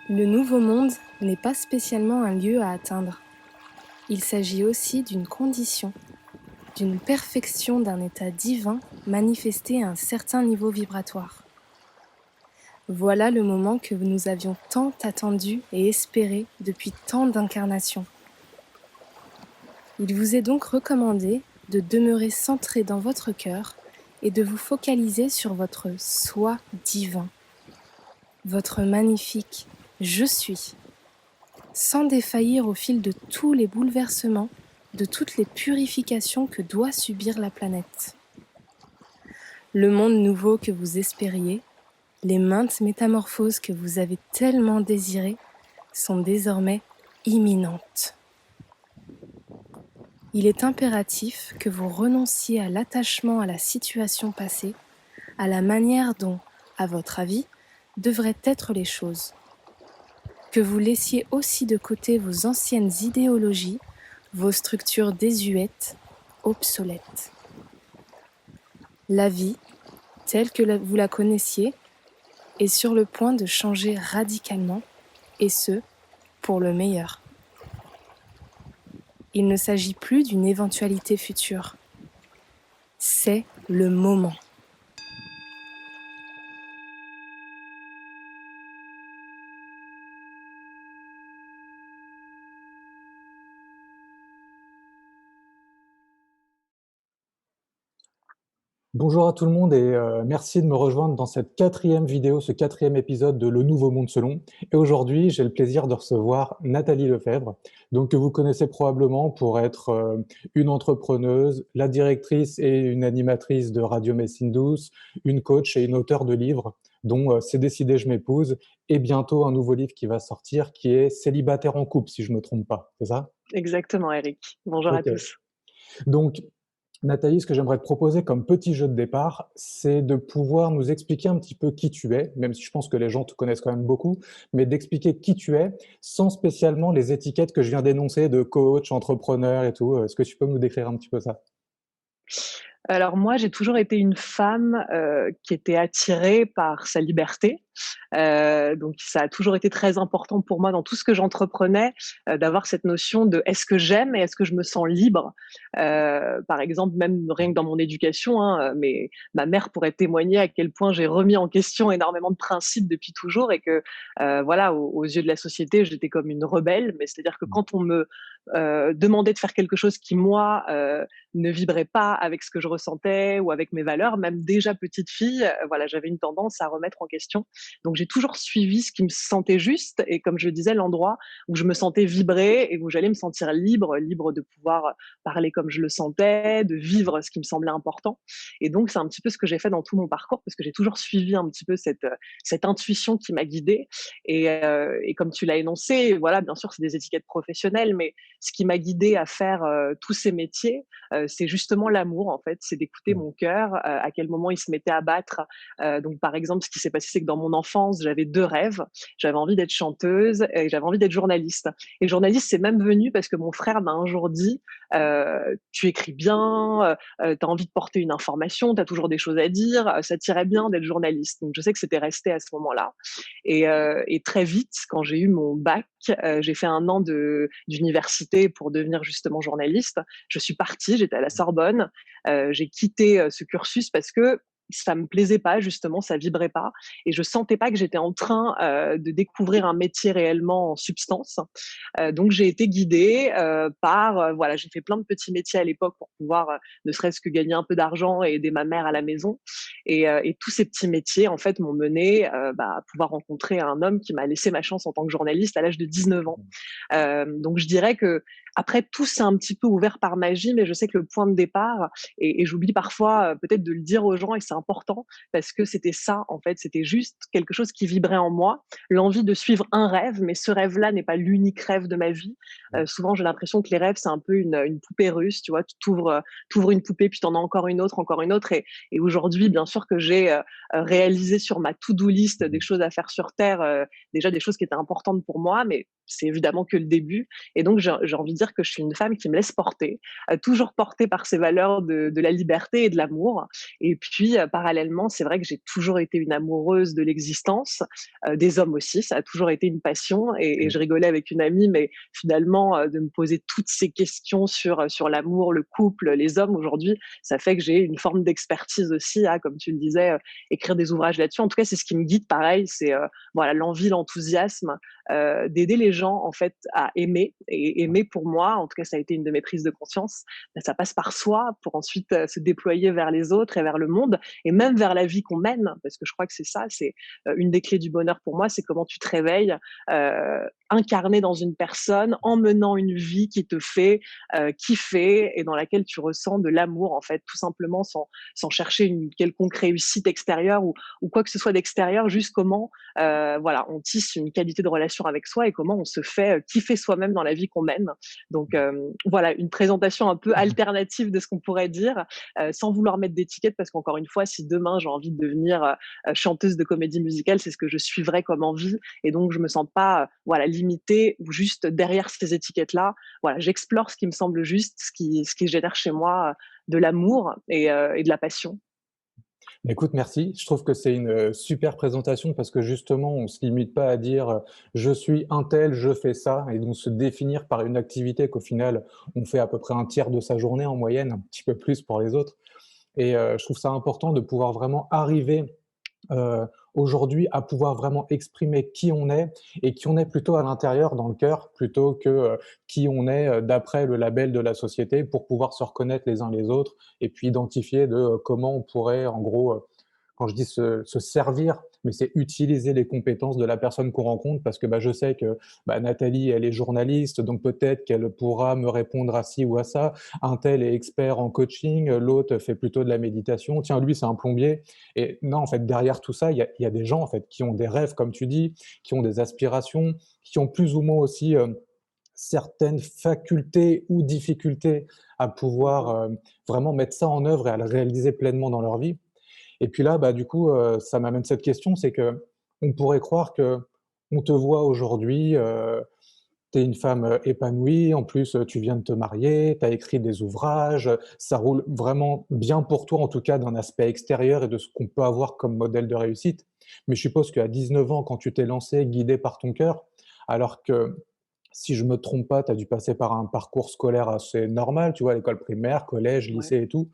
Le nouveau monde n'est pas spécialement un lieu à atteindre. Il s'agit aussi d'une condition, d'une perfection d'un état divin manifesté à un certain niveau vibratoire. Voilà le moment que nous avions tant attendu et espéré depuis tant d'incarnations. Il vous est donc recommandé de demeurer centré dans votre cœur et de vous focaliser sur votre soi divin, votre magnifique « Je suis », sans défaillir au fil de tous les bouleversements, de toutes les purifications que doit subir la planète. Le monde nouveau que vous espériez, les maintes métamorphoses que vous avez tellement désirées, sont désormais imminentes. Il est impératif que vous renonciez à l'attachement à la situation passée, à la manière dont, à votre avis, devraient être les choses. Que vous laissiez aussi de côté vos anciennes idéologies, vos structures désuètes, obsolètes. La vie, telle que vous la connaissiez, est sur le point de changer radicalement, et ce, pour le meilleur. Il ne s'agit plus d'une éventualité future. C'est le moment. Bonjour à tout le monde et merci de me rejoindre dans cette 4e vidéo, ce 4e épisode de Le Nouveau Monde Selon. Et aujourd'hui, j'ai le plaisir de recevoir Nathalie Lefebvre, donc que vous connaissez probablement pour être une entrepreneuse, la directrice et une animatrice de Radio Médecine Douce, une coach et une auteure de livres dont C'est décidé, je m'épouse, et bientôt un nouveau livre qui va sortir qui est Célibataire en couple, si je ne me trompe pas, c'est ça? Exactement, Eric. Bonjour à Ok. tous. Donc, Nathalie, ce que j'aimerais te proposer comme petit jeu de départ, c'est de pouvoir nous expliquer un petit peu qui tu es, même si je pense que les gens te connaissent quand même beaucoup, mais d'expliquer qui tu es sans spécialement les étiquettes que je viens d'énoncer de coach, entrepreneur et tout. Est-ce que tu peux nous décrire un petit peu ça? Alors moi, j'ai toujours été une femme, qui était attirée par sa liberté. Donc ça a toujours été très important pour moi dans tout ce que j'entreprenais, d'avoir cette notion de: «Est-ce que j'aime et est-ce que je me sens libre?» Par exemple, même rien que dans mon éducation, hein, mais ma mère pourrait témoigner à quel point j'ai remis en question énormément de principes depuis toujours et que, voilà, aux yeux de la société, j'étais comme une rebelle. Mais c'est-à-dire que quand on me, demandait de faire quelque chose qui, moi, ne vibrait pas avec ce que je ressentais ou avec mes valeurs, même déjà petite fille, voilà, j'avais une tendance à remettre en question. Donc j'ai toujours suivi ce qui me sentait juste et comme je disais, l'endroit où je me sentais vibrer et où j'allais me sentir libre, libre de pouvoir parler comme je le sentais, de vivre ce qui me semblait important. Et donc c'est un petit peu ce que j'ai fait dans tout mon parcours parce que j'ai toujours suivi un petit peu cette intuition qui m'a guidée. Et comme tu l'as énoncé, voilà, bien sûr, c'est des étiquettes professionnelles, mais ce qui m'a guidée à faire tous ces métiers, c'est justement l'amour en fait, c'est d'écouter Mmh. mon cœur, à quel moment il se mettait à battre. Donc par exemple, ce qui s'est passé, c'est que dans mon enfance, j'avais 2 rêves. J'avais envie d'être chanteuse et j'avais envie d'être journaliste. Et journaliste, c'est même venu parce que mon frère m'a un jour dit: «Tu écris bien, tu as envie de porter une information, tu as toujours des choses à dire, ça t'irait bien d'être journaliste». Donc je sais que c'était resté à ce moment-là. Et très vite, quand j'ai eu mon bac, j'ai fait 1 an d'université pour devenir justement journaliste. Je suis partie, j'étais à la Sorbonne, j'ai quitté, ce cursus parce que ça me plaisait pas justement, ça vibrait pas et je sentais pas que j'étais en train, de découvrir un métier réellement en substance. Donc j'ai été guidée, par, voilà, j'ai fait plein de petits métiers à l'époque pour pouvoir, ne serait-ce que gagner un peu d'argent et aider ma mère à la maison. Et tous ces petits métiers en fait m'ont menée, à pouvoir rencontrer un homme qui m'a laissé ma chance en tant que journaliste à l'âge de 19 ans. Donc je dirais que après tout s'est un petit peu ouvert par magie, mais je sais que le point de départ et j'oublie parfois, peut-être de le dire aux gens et c'est important parce que c'était ça en fait, c'était juste quelque chose qui vibrait en moi, l'envie de suivre un rêve, mais ce rêve-là n'est pas l'unique rêve de ma vie. Souvent j'ai l'impression que les rêves c'est un peu une poupée russe, tu vois? Tu ouvres une poupée puis tu en as encore une autre et aujourd'hui bien sûr que j'ai, réalisé sur ma to do list des choses à faire sur terre, déjà des choses qui étaient importantes pour moi, mais c'est évidemment que le début. Et donc, j'ai envie de dire que je suis une femme qui me laisse porter, toujours portée par ces valeurs de la liberté et de l'amour. Et puis, parallèlement, c'est vrai que j'ai toujours été une amoureuse de l'existence, des hommes aussi. Ça a toujours été une passion. Et je rigolais avec une amie, mais finalement, de me poser toutes ces questions sur l'amour, le couple, les hommes aujourd'hui, ça fait que j'ai une forme d'expertise aussi, à, comme tu le disais, écrire des ouvrages là-dessus. En tout cas, c'est ce qui me guide, pareil, c'est voilà, l'envie, l'enthousiasme d'aider les gens en fait à aimer. Et aimer pour moi, en tout cas, ça a été une de mes prises de conscience. Ben, ça passe par soi pour ensuite se déployer vers les autres et vers le monde et même vers la vie qu'on mène, parce que je crois que c'est ça, c'est une des clés du bonheur pour moi, c'est comment tu te réveilles incarné dans une personne, en menant une vie qui te fait kiffer et dans laquelle tu ressens de l'amour en fait, tout simplement sans chercher une quelconque réussite extérieure ou quoi que ce soit d'extérieur, juste comment voilà, on tisse une qualité de relation avec soi et comment on se fait kiffer soi-même dans la vie qu'on mène. Donc voilà, une présentation un peu alternative de ce qu'on pourrait dire, sans vouloir mettre d'étiquette, parce qu'encore une fois, si demain j'ai envie de devenir chanteuse de comédie musicale, c'est ce que je suivrai comme envie, et donc je me sens pas voilà, limitée ou juste derrière ces étiquettes-là. Voilà, j'explore ce qui me semble juste, ce qui génère chez moi de l'amour et de la passion. Écoute, merci. Je trouve que c'est une super présentation parce que justement, on se limite pas à dire je suis un tel, je fais ça, et donc se définir par une activité qu'au final, on fait à peu près un tiers de sa journée en moyenne, un petit peu plus pour les autres. Et je trouve ça important de pouvoir vraiment arriver aujourd'hui à pouvoir vraiment exprimer qui on est et qui on est plutôt à l'intérieur, dans le cœur, plutôt que qui on est d'après le label de la société, pour pouvoir se reconnaître les uns les autres et puis identifier de comment on pourrait, en gros, quand je dis se servir, mais c'est utiliser les compétences de la personne qu'on rencontre, parce que bah, je sais que bah, Nathalie, elle est journaliste, donc peut-être qu'elle pourra me répondre à ci ou à ça. Un tel est expert en coaching, l'autre fait plutôt de la méditation. Tiens, lui, c'est un plombier. Et non, en fait, derrière tout ça, il y a des gens en fait qui ont des rêves, comme tu dis, qui ont des aspirations, qui ont plus ou moins aussi certaines facultés ou difficultés à pouvoir vraiment mettre ça en œuvre et à le réaliser pleinement dans leur vie. Et puis là, bah, du coup, ça m'amène cette question, c'est que on pourrait croire que on te voit aujourd'hui, tu es une femme, épanouie, en plus, tu viens de te marier, tu as écrit des ouvrages, ça roule vraiment bien pour toi, en tout cas d'un aspect extérieur et de ce qu'on peut avoir comme modèle de réussite. Mais je suppose qu'à 19 ans, quand tu t'es lancée, guidée par ton cœur, alors que, si je me trompe pas, tu as dû passer par un parcours scolaire assez normal, tu vois? L'école primaire, collège, Ouais. lycée et tout,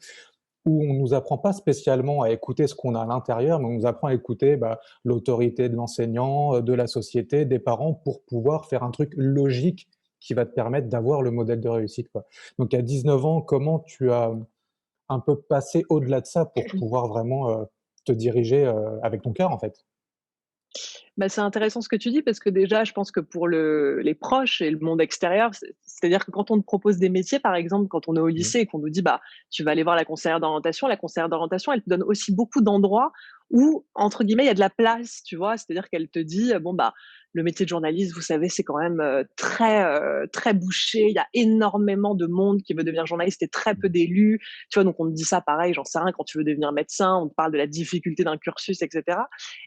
où on nous apprend pas spécialement à écouter ce qu'on a à l'intérieur, mais on nous apprend à écouter bah, l'autorité de l'enseignant, de la société, des parents, pour pouvoir faire un truc logique qui va te permettre d'avoir le modèle de réussite, quoi. Donc à 19 ans, comment tu as un peu passé au-delà de ça pour pouvoir vraiment te diriger avec ton cœur, en fait? Bah, c'est intéressant ce que tu dis parce que déjà, je pense que pour les proches et le monde extérieur, c'est-à-dire que quand on te propose des métiers, par exemple, quand on est au Mmh. lycée et qu'on nous dit, bah, tu vas aller voir la conseillère d'orientation, elle te donne aussi beaucoup d'endroits où, entre guillemets, il y a de la place, tu vois. C'est-à-dire qu'elle te dit, bon, bah, le métier de journaliste, vous savez, c'est quand même très bouché. Il y a énormément de monde qui veut devenir journaliste et très peu d'élus. Tu vois, donc on te dit ça pareil, j'en sais rien, quand tu veux devenir médecin, on te parle de la difficulté d'un cursus, etc.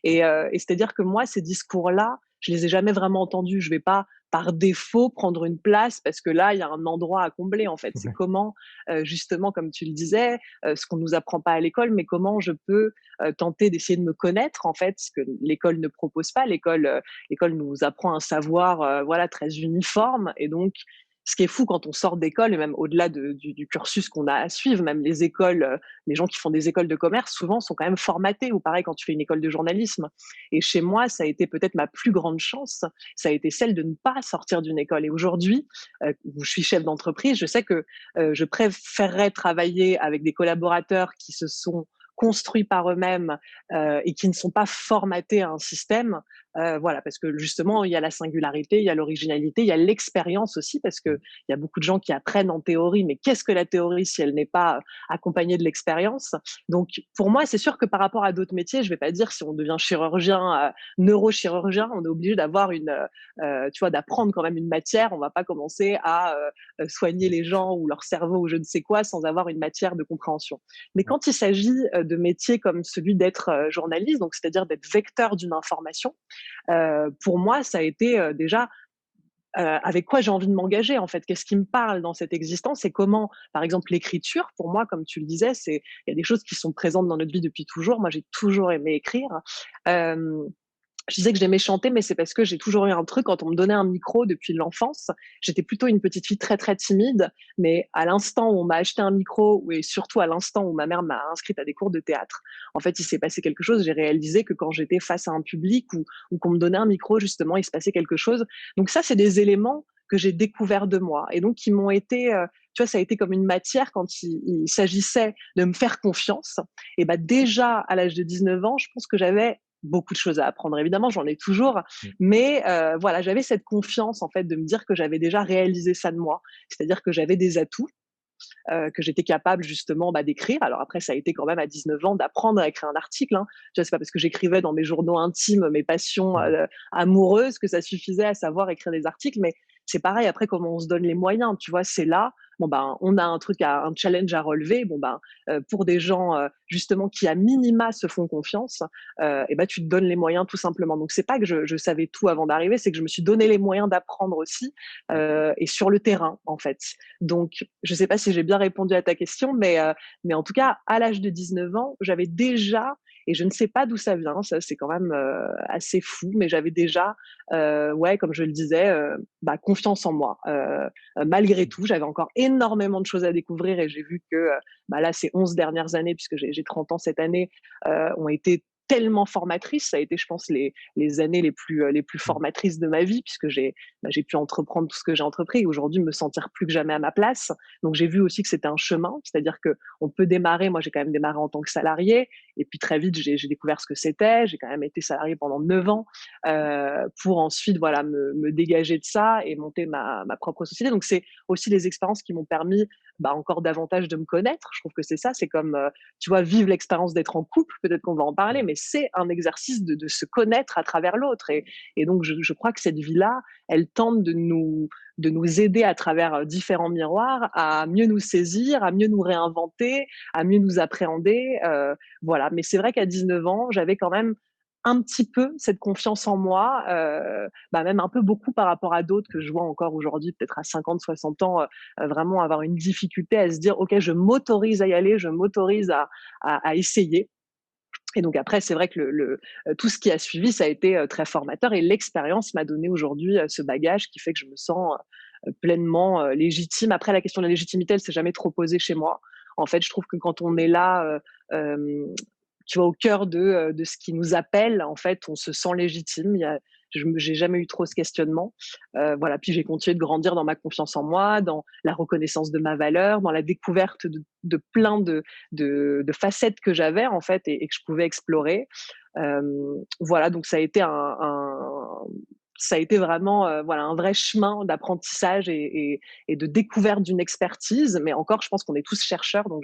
Et c'est-à-dire que moi, ces discours-là, je les ai jamais vraiment entendus. Je vais pas, par défaut, prendre une place parce que là, il y a un endroit à combler, en fait. C'est Ouais. comment, justement, comme tu le disais, ce qu'on nous apprend pas à l'école, mais comment je peux, tenter d'essayer de me connaître, en fait, ce que l'école ne propose pas. L'école nous apprend un savoir, voilà, très uniforme, et donc ce qui est fou quand on sort d'école et même au-delà du cursus qu'on a à suivre, même les écoles, les gens qui font des écoles de commerce, souvent sont quand même formatés, ou pareil quand tu fais une école de journalisme. Et chez moi, ça a été peut-être ma plus grande chance, ça a été celle de ne pas sortir d'une école. Et aujourd'hui, où je suis chef d'entreprise, je sais que je préférerais travailler avec des collaborateurs qui se sont construits par eux-mêmes et qui ne sont pas formatés à un système. Voilà, parce que justement, il y a la singularité, il y a l'originalité, il y a l'expérience aussi, parce qu'il y a beaucoup de gens qui apprennent en théorie, mais qu'est-ce que la théorie si elle n'est pas accompagnée de l'expérience? Donc, pour moi, c'est sûr que par rapport à d'autres métiers, je ne vais pas dire si on devient chirurgien, neurochirurgien, on est obligé d'avoir tu vois, d'apprendre quand même une matière. On ne va pas commencer à soigner les gens ou leur cerveau ou je ne sais quoi sans avoir une matière de compréhension. Mais Ouais. quand il s'agit de métiers comme celui d'être journaliste, donc c'est-à-dire d'être vecteur d'une information, pour moi, ça a été déjà avec quoi j'ai envie de m'engager en fait, qu'est-ce qui me parle dans cette existence et comment, par exemple, l'écriture, pour moi, comme tu le disais, il y a des choses qui sont présentes dans notre vie depuis toujours. Moi, j'ai toujours aimé écrire. Euh, je disais que j'aimais chanter, mais c'est parce que j'ai toujours eu un truc, quand on me donnait un micro depuis l'enfance, j'étais plutôt une petite fille très, très timide, mais à l'instant où on m'a acheté un micro, et surtout à l'instant où ma mère m'a inscrite à des cours de théâtre, en fait, il s'est passé quelque chose. J'ai réalisé que quand j'étais face à un public ou qu'on me donnait un micro, justement, il se passait quelque chose. Donc ça, c'est des éléments que j'ai découverts de moi et donc qui m'ont été, tu vois, ça a été comme une matière quand il s'agissait de me faire confiance. Et ben déjà, à l'âge de 19 ans, je pense que j'avais beaucoup de choses à apprendre. Évidemment, j'en ai toujours, mais voilà, j'avais cette confiance en fait de me dire que j'avais déjà réalisé ça de moi, c'est-à-dire que j'avais des atouts, que j'étais capable justement d'écrire. Alors après, ça a été quand même à 19 ans d'apprendre à écrire un article. Hein. Tu vois, c'est pas parce que j'écrivais dans mes journaux intimes mes passions amoureuses que ça suffisait à savoir écrire des articles, mais c'est pareil après comment on se donne les moyens. Tu vois, c'est là. Bon ben, on a un challenge à relever. Bon ben, pour des gens justement qui à minima se font confiance, et ben tu te donnes les moyens tout simplement. Donc c'est pas que je savais tout avant d'arriver, c'est que je me suis donné les moyens d'apprendre aussi et sur le terrain en fait. Donc, je ne sais pas si j'ai bien répondu à ta question, mais en tout cas, à l'âge de 19 ans, j'avais déjà, et je ne sais pas d'où ça vient, ça c'est quand même assez fou, mais j'avais déjà, ouais, comme je le disais, confiance en moi. Malgré tout, j'avais encore énormément de choses à découvrir et j'ai vu que là, ces 11 dernières années, puisque j'ai 30 ans cette année, ont été tellement formatrices. Ça a été, je pense, les années les plus formatrices de ma vie, puisque j'ai pu entreprendre tout ce que j'ai entrepris et aujourd'hui me sentir plus que jamais à ma place. Donc j'ai vu aussi que c'était un chemin, c'est-à-dire que on peut démarrer. Moi, j'ai quand même démarré en tant que salarié et puis très vite j'ai découvert ce que c'était. J'ai quand même été salarié pendant 9 ans pour ensuite voilà me dégager de ça et monter ma propre société. Donc c'est aussi des expériences qui m'ont permis encore davantage de me connaître. Je trouve que c'est ça, c'est comme tu vois, vivre l'expérience d'être en couple. Peut-être qu'on va en parler, mais c'est un exercice de se connaître à travers l'autre. Et donc je crois que cette vie-là, elle tente de nous aider à travers différents miroirs à mieux nous saisir, à mieux nous réinventer, à mieux nous appréhender. Voilà. Mais c'est vrai qu'à 19 ans, j'avais quand même un petit peu cette confiance en moi, même un peu beaucoup par rapport à d'autres que je vois encore aujourd'hui, peut-être à 50, 60 ans, vraiment avoir une difficulté à se dire, OK, je m'autorise à y aller, je m'autorise à essayer. Et donc après, c'est vrai que tout ce qui a suivi, ça a été très formateur et l'expérience m'a donné aujourd'hui ce bagage qui fait que je me sens pleinement légitime. Après, la question de la légitimité, elle s'est jamais trop posée chez moi. En fait, je trouve que quand on est là, tu vois, au cœur de ce qui nous appelle, en fait, on se sent légitime. J'ai jamais eu trop ce questionnement. Voilà. Puis j'ai continué de grandir dans ma confiance en moi, dans la reconnaissance de ma valeur, dans la découverte de plein de facettes que j'avais en fait et que je pouvais explorer. Voilà. Donc ça a été ça a été vraiment voilà un vrai chemin d'apprentissage et de découverte d'une expertise. Mais encore, je pense qu'on est tous chercheurs, donc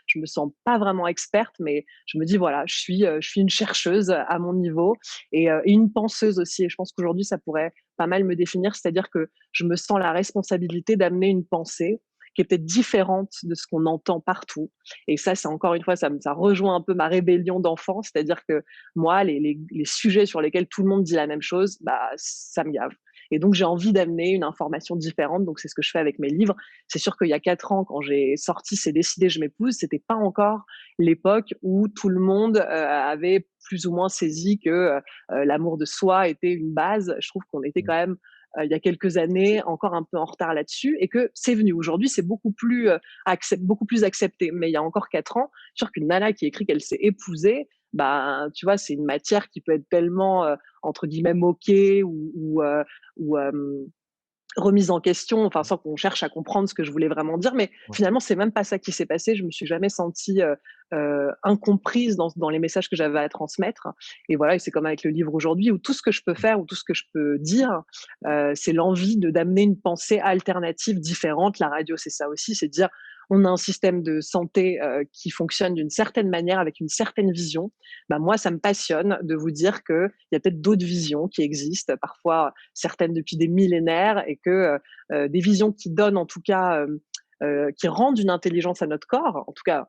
je me sens pas vraiment experte, mais je me dis voilà, je suis une chercheuse à mon niveau et une penseuse aussi. Et je pense qu'aujourd'hui, ça pourrait pas mal me définir, c'est-à-dire que je me sens la responsabilité d'amener une pensée qui est peut-être différente de ce qu'on entend partout. Et ça, c'est encore une fois, ça rejoint un peu ma rébellion d'enfant, c'est-à-dire que moi, les sujets sur lesquels tout le monde dit la même chose, ça me gave. Et donc, j'ai envie d'amener une information différente. Donc, c'est ce que je fais avec mes livres. C'est sûr qu'il y a 4 ans, quand j'ai sorti C'est décidé, je m'épouse, c'était pas encore l'époque où tout le monde avait plus ou moins saisi que l'amour de soi était une base. Je trouve qu'on était quand même il y a quelques années encore un peu en retard là-dessus et que c'est venu. Aujourd'hui, c'est beaucoup plus accepté. Mais il y a encore 4 ans, je suis sûre qu'une nana qui écrit qu'elle s'est épousée, tu vois, c'est une matière qui peut être tellement entre guillemets moquée ou remise en question, enfin sans qu'on cherche à comprendre ce que je voulais vraiment dire, mais finalement c'est même pas ça qui s'est passé. Je me suis jamais sentie incomprise dans les messages que j'avais à transmettre. Et voilà, et c'est comme avec le livre aujourd'hui où tout ce que je peux faire ou tout ce que je peux dire, c'est l'envie d'amener une pensée alternative différente. La radio, c'est ça aussi, c'est de dire on a un système de santé qui fonctionne d'une certaine manière avec une certaine vision. Moi, ça me passionne de vous dire qu'il y a peut-être d'autres visions qui existent, parfois certaines depuis des millénaires, et que des visions qui donnent en tout cas, qui rendent une intelligence à notre corps, en tout cas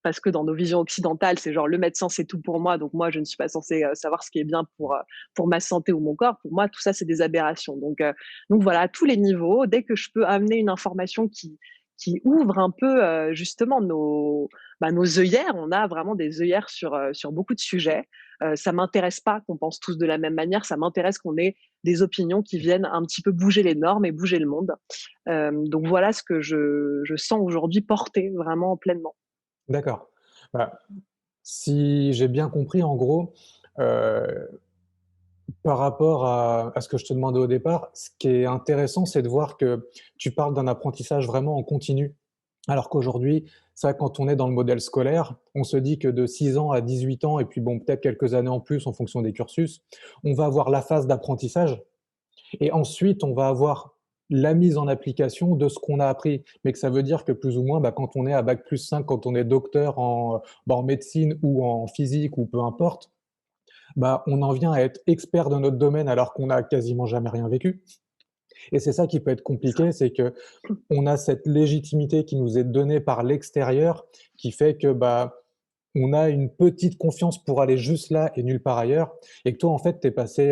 parce que dans nos visions occidentales, c'est genre le médecin, c'est tout pour moi, donc moi, je ne suis pas censée savoir ce qui est bien pour ma santé ou mon corps. Pour moi, tout ça, c'est des aberrations. Donc voilà, à tous les niveaux, dès que je peux amener une information qui ouvre un peu justement nos œillères, on a vraiment des œillères sur beaucoup de sujets. Ça m'intéresse pas qu'on pense tous de la même manière, ça m'intéresse qu'on ait des opinions qui viennent un petit peu bouger les normes et bouger le monde. Donc voilà ce que je sens aujourd'hui porter vraiment pleinement. D'accord. Bah, si j'ai bien compris, en gros, heu, par rapport à ce que je te demandais au départ, ce qui est intéressant, c'est de voir que tu parles d'un apprentissage vraiment en continu. Alors qu'aujourd'hui, c'est vrai que quand on est dans le modèle scolaire, on se dit que de 6 ans à 18 ans et puis bon, peut-être quelques années en plus en fonction des cursus, on va avoir la phase d'apprentissage et ensuite on va avoir la mise en application de ce qu'on a appris. Mais que ça veut dire que plus ou moins, bah, quand on est à bac+5, quand on est docteur en médecine ou en physique ou peu importe, bah, on en vient à être expert de notre domaine alors qu'on n'a quasiment jamais rien vécu. Et c'est ça qui peut être C'est ça. compliqué, c'est que on a cette légitimité qui nous est donnée par l'extérieur, qui fait que, bah, on a une petite confiance pour aller juste là et nulle part ailleurs et que toi, en fait, tu es passé,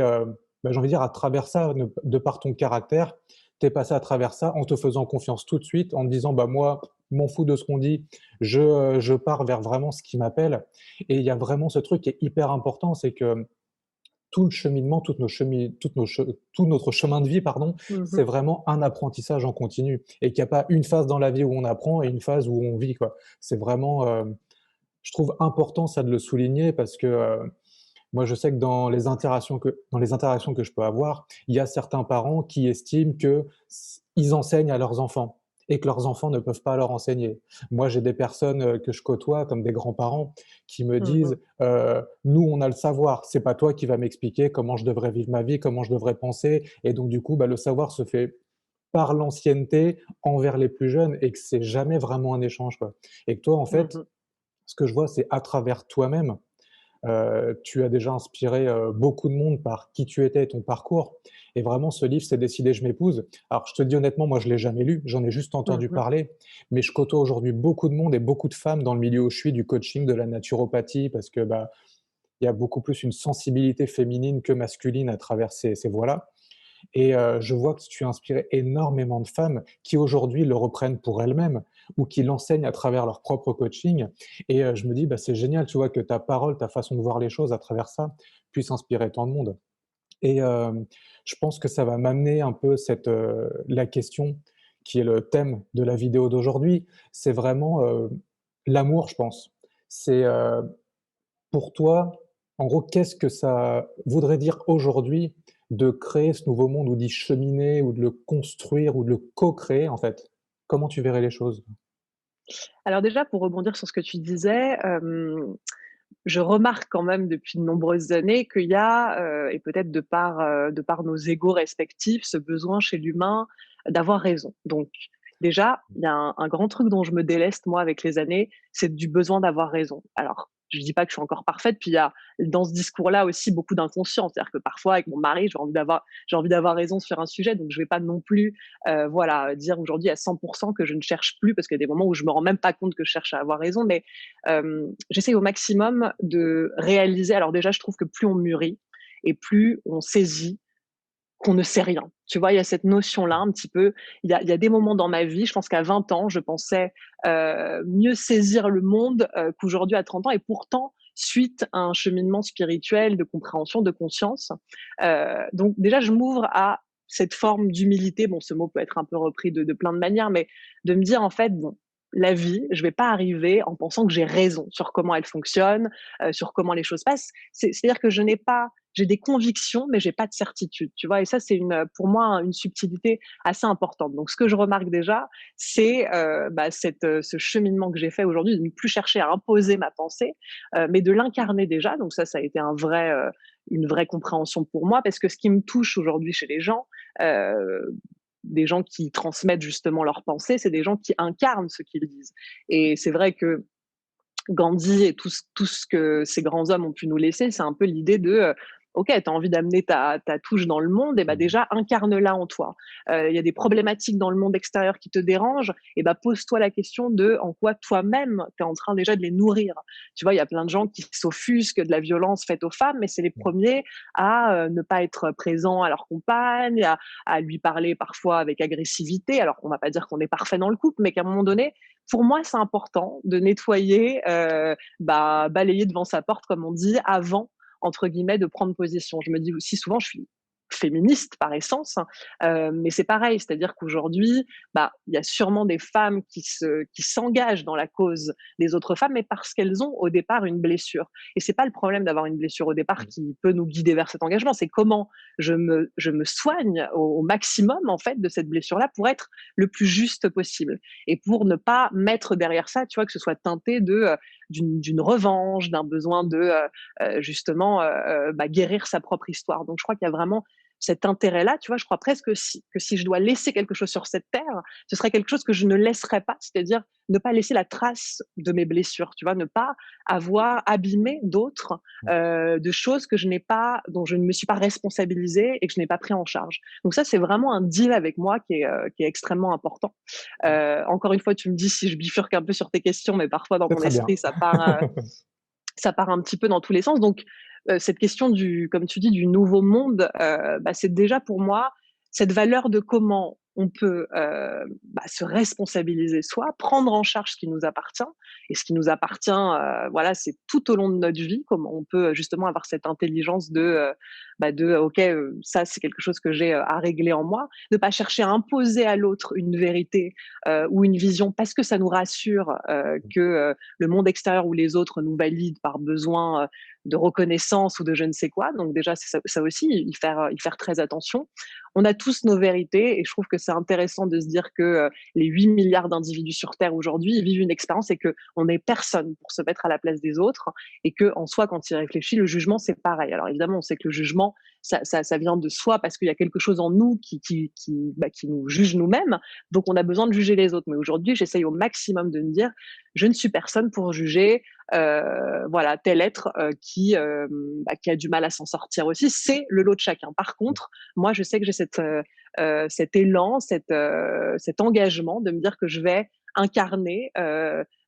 bah, j'ai envie de dire à travers ça, de par ton caractère, tu es passé à travers ça en te faisant confiance tout de suite, en te disant: «Bah, moi, m'en fous de ce qu'on dit, je pars vers vraiment ce qui m'appelle» et il y a vraiment ce truc qui est hyper important, c'est que tout le cheminement, tout notre chemin de vie, pardon, c'est Mmh. vraiment un apprentissage en continu et qu'il y a pas une phase dans la vie où on apprend et une phase où on vit, quoi. C'est vraiment, je trouve important ça de le souligner parce que, moi je sais que dans les interactions que je peux avoir, il y a certains parents qui estiment que ils enseignent à leurs enfants et que leurs enfants ne peuvent pas leur enseigner. Moi, j'ai des personnes, que je côtoie comme des grands-parents qui me Mmh. disent: «Nous, on a le savoir, c'est pas toi qui vas m'expliquer comment je devrais vivre ma vie, comment je devrais penser» et donc du coup, bah, le savoir se fait par l'ancienneté envers les plus jeunes et que c'est jamais vraiment un échange, quoi et que toi, en fait, Mmh. ce que je vois, c'est à travers toi-même, tu as déjà inspiré, beaucoup de monde par qui tu étais et ton parcours et vraiment ce livre, c'est «Décider, je m'épouse». Alors je te le dis honnêtement, moi je l'ai jamais lu, j'en ai juste entendu Mmh. parler, mais je côtoie aujourd'hui beaucoup de monde et beaucoup de femmes dans le milieu où je suis, du coaching, de la naturopathie parce que, bah, il y a beaucoup plus une sensibilité féminine que masculine à travers ces voies-là et je vois que tu as inspiré énormément de femmes qui aujourd'hui le reprennent pour elles-mêmes ou qui l'enseignent à travers leur propre coaching et je me dis: «Bah, c'est génial», tu vois? Que ta parole, ta façon de voir les choses à travers ça puisse inspirer tant de monde et je pense que ça va m'amener un peu la question qui est le thème de la vidéo d'aujourd'hui. C'est vraiment, l'amour, je pense. C'est, pour toi, en gros, qu'est-ce que ça voudrait dire aujourd'hui de créer ce nouveau monde ou d'y cheminer ou de le construire ou de le co-créer, en fait? Comment tu verrais les choses? Alors déjà, pour rebondir sur ce que tu disais, je remarque quand même depuis de nombreuses années qu'il y a, et peut-être de par nos égos respectifs, ce besoin chez l'humain d'avoir raison. Donc déjà, il y a un grand truc dont je me déleste moi avec les années, c'est du besoin d'avoir raison. Alors, je dis pas que je suis encore parfaite, puis il y a dans ce discours-là aussi beaucoup d'inconscient. C'est-à-dire que parfois avec mon mari, j'ai envie d'avoir raison sur un sujet, donc je vais pas non plus, voilà, dire aujourd'hui à 100 que je ne cherche plus parce qu'il y a des moments où je me rends même pas compte que je cherche à avoir raison, mais j'essaie au maximum de réaliser. Alors déjà, je trouve que plus on mûrit et plus on saisit qu'on ne sait rien. Tu vois, il y a cette notion-là un petit peu. Il y a des moments dans ma vie, je pense qu'à 20 ans, je pensais mieux saisir le monde qu'aujourd'hui à 30 ans. Et pourtant, suite à un cheminement spirituel, de compréhension, de conscience, donc déjà, je m'ouvre à cette forme d'humilité. Bon, ce mot peut être un peu repris de plein de manières, mais de me dire en fait, bon, la vie, je vais pas arriver en pensant que j'ai raison sur comment elle fonctionne, sur comment les choses passent. C'est-à-dire que j'ai des convictions, mais j'ai pas de certitude, tu vois? Et ça, c'est pour moi, une subtilité assez importante. Donc, ce que je remarque déjà, c'est ce cheminement que j'ai fait aujourd'hui, de ne plus chercher à imposer ma pensée, mais de l'incarner déjà. Donc ça a été une vraie compréhension pour moi, parce que ce qui me touche aujourd'hui chez les gens, euh, des gens qui transmettent justement leurs pensées, c'est des gens qui incarnent ce qu'ils disent. Et c'est vrai que Gandhi et tout ce que ces grands hommes ont pu nous laisser, c'est un peu l'idée de OK, tu as envie d'amener ta touche dans le monde et bah, Mmh. déjà incarne-la en toi. Il y a des problématiques dans le monde extérieur qui te dérangent et bah, pose-toi la question de en quoi toi-même tu es en train déjà de les nourrir. Tu vois, il y a plein de gens qui s'offusquent de la violence faite aux femmes, mais c'est les Mmh. premiers à, ne pas être présents à leur compagne, à lui parler parfois avec agressivité. Alors on va pas dire qu'on est parfait dans le couple, mais qu'à un moment donné, pour moi, c'est important de nettoyer, bah, balayer devant sa porte comme on dit, avant entre guillemets, de prendre position. Je me dis aussi souvent, je suis féministe par essence, mais c'est pareil, c'est-à-dire qu'aujourd'hui, bah, il y a sûrement des femmes qui s'engagent dans la cause des autres femmes, mais parce qu'elles ont au départ une blessure. Et c'est pas le problème d'avoir une blessure au départ Mmh. qui peut nous guider vers cet engagement, c'est comment je me soigne au maximum en fait de cette blessure-là pour être le plus juste possible et pour ne pas mettre derrière ça, tu vois, que ce soit teinté d'une revanche, d'un besoin de justement bah, guérir sa propre histoire. Donc je crois qu'il y a vraiment cet intérêt-là, tu vois, je crois presque que si je dois laisser quelque chose sur cette terre, ce serait quelque chose que je ne laisserais pas, c'est-à-dire ne pas laisser la trace de mes blessures, tu vois, ne pas avoir abîmé d'autres Mmh. de choses que je n'ai pas, dont je ne me suis pas responsabilisée et que je n'ai pas pris en charge. Donc ça, c'est vraiment un deal avec moi qui est extrêmement important. Ouais. Encore une fois, tu me dis si je bifurque un peu sur tes questions, mais parfois dans C'est mon très bien. esprit, ça part un petit peu dans tous les sens. Donc, cette question comme tu dis, du nouveau monde, bah, c'est déjà pour moi cette valeur de comment on peut bah, se responsabiliser soi, prendre en charge ce qui nous appartient. Et ce qui nous appartient, voilà, c'est tout au long de notre vie, comment on peut justement avoir cette intelligence de ok, ça c'est quelque chose que j'ai à régler en moi, de pas chercher à imposer à l'autre une vérité ou une vision parce que ça nous rassure que le monde extérieur ou les autres nous valident par besoin de reconnaissance ou de je ne sais quoi. Donc déjà, c'est ça aussi, y faire très attention. On a tous nos vérités et je trouve que c'est intéressant de se dire que les 8 milliards d'individus sur Terre aujourd'hui vivent une expérience et qu'on n'est personne pour se mettre à la place des autres et que en soi, quand il réfléchit, le jugement, c'est pareil. Alors évidemment, on sait que le jugement, ça vient de soi parce qu'il y a quelque chose en nous qui nous juge nous-mêmes. Donc on a besoin de juger les autres. Mais aujourd'hui, j'essaye au maximum de me dire, je ne suis personne pour juger voilà, tel être qui a du mal à s'en sortir aussi. C'est le lot de chacun. Par contre, moi, je sais que j'ai cet élan, cet engagement de me dire que je vais incarner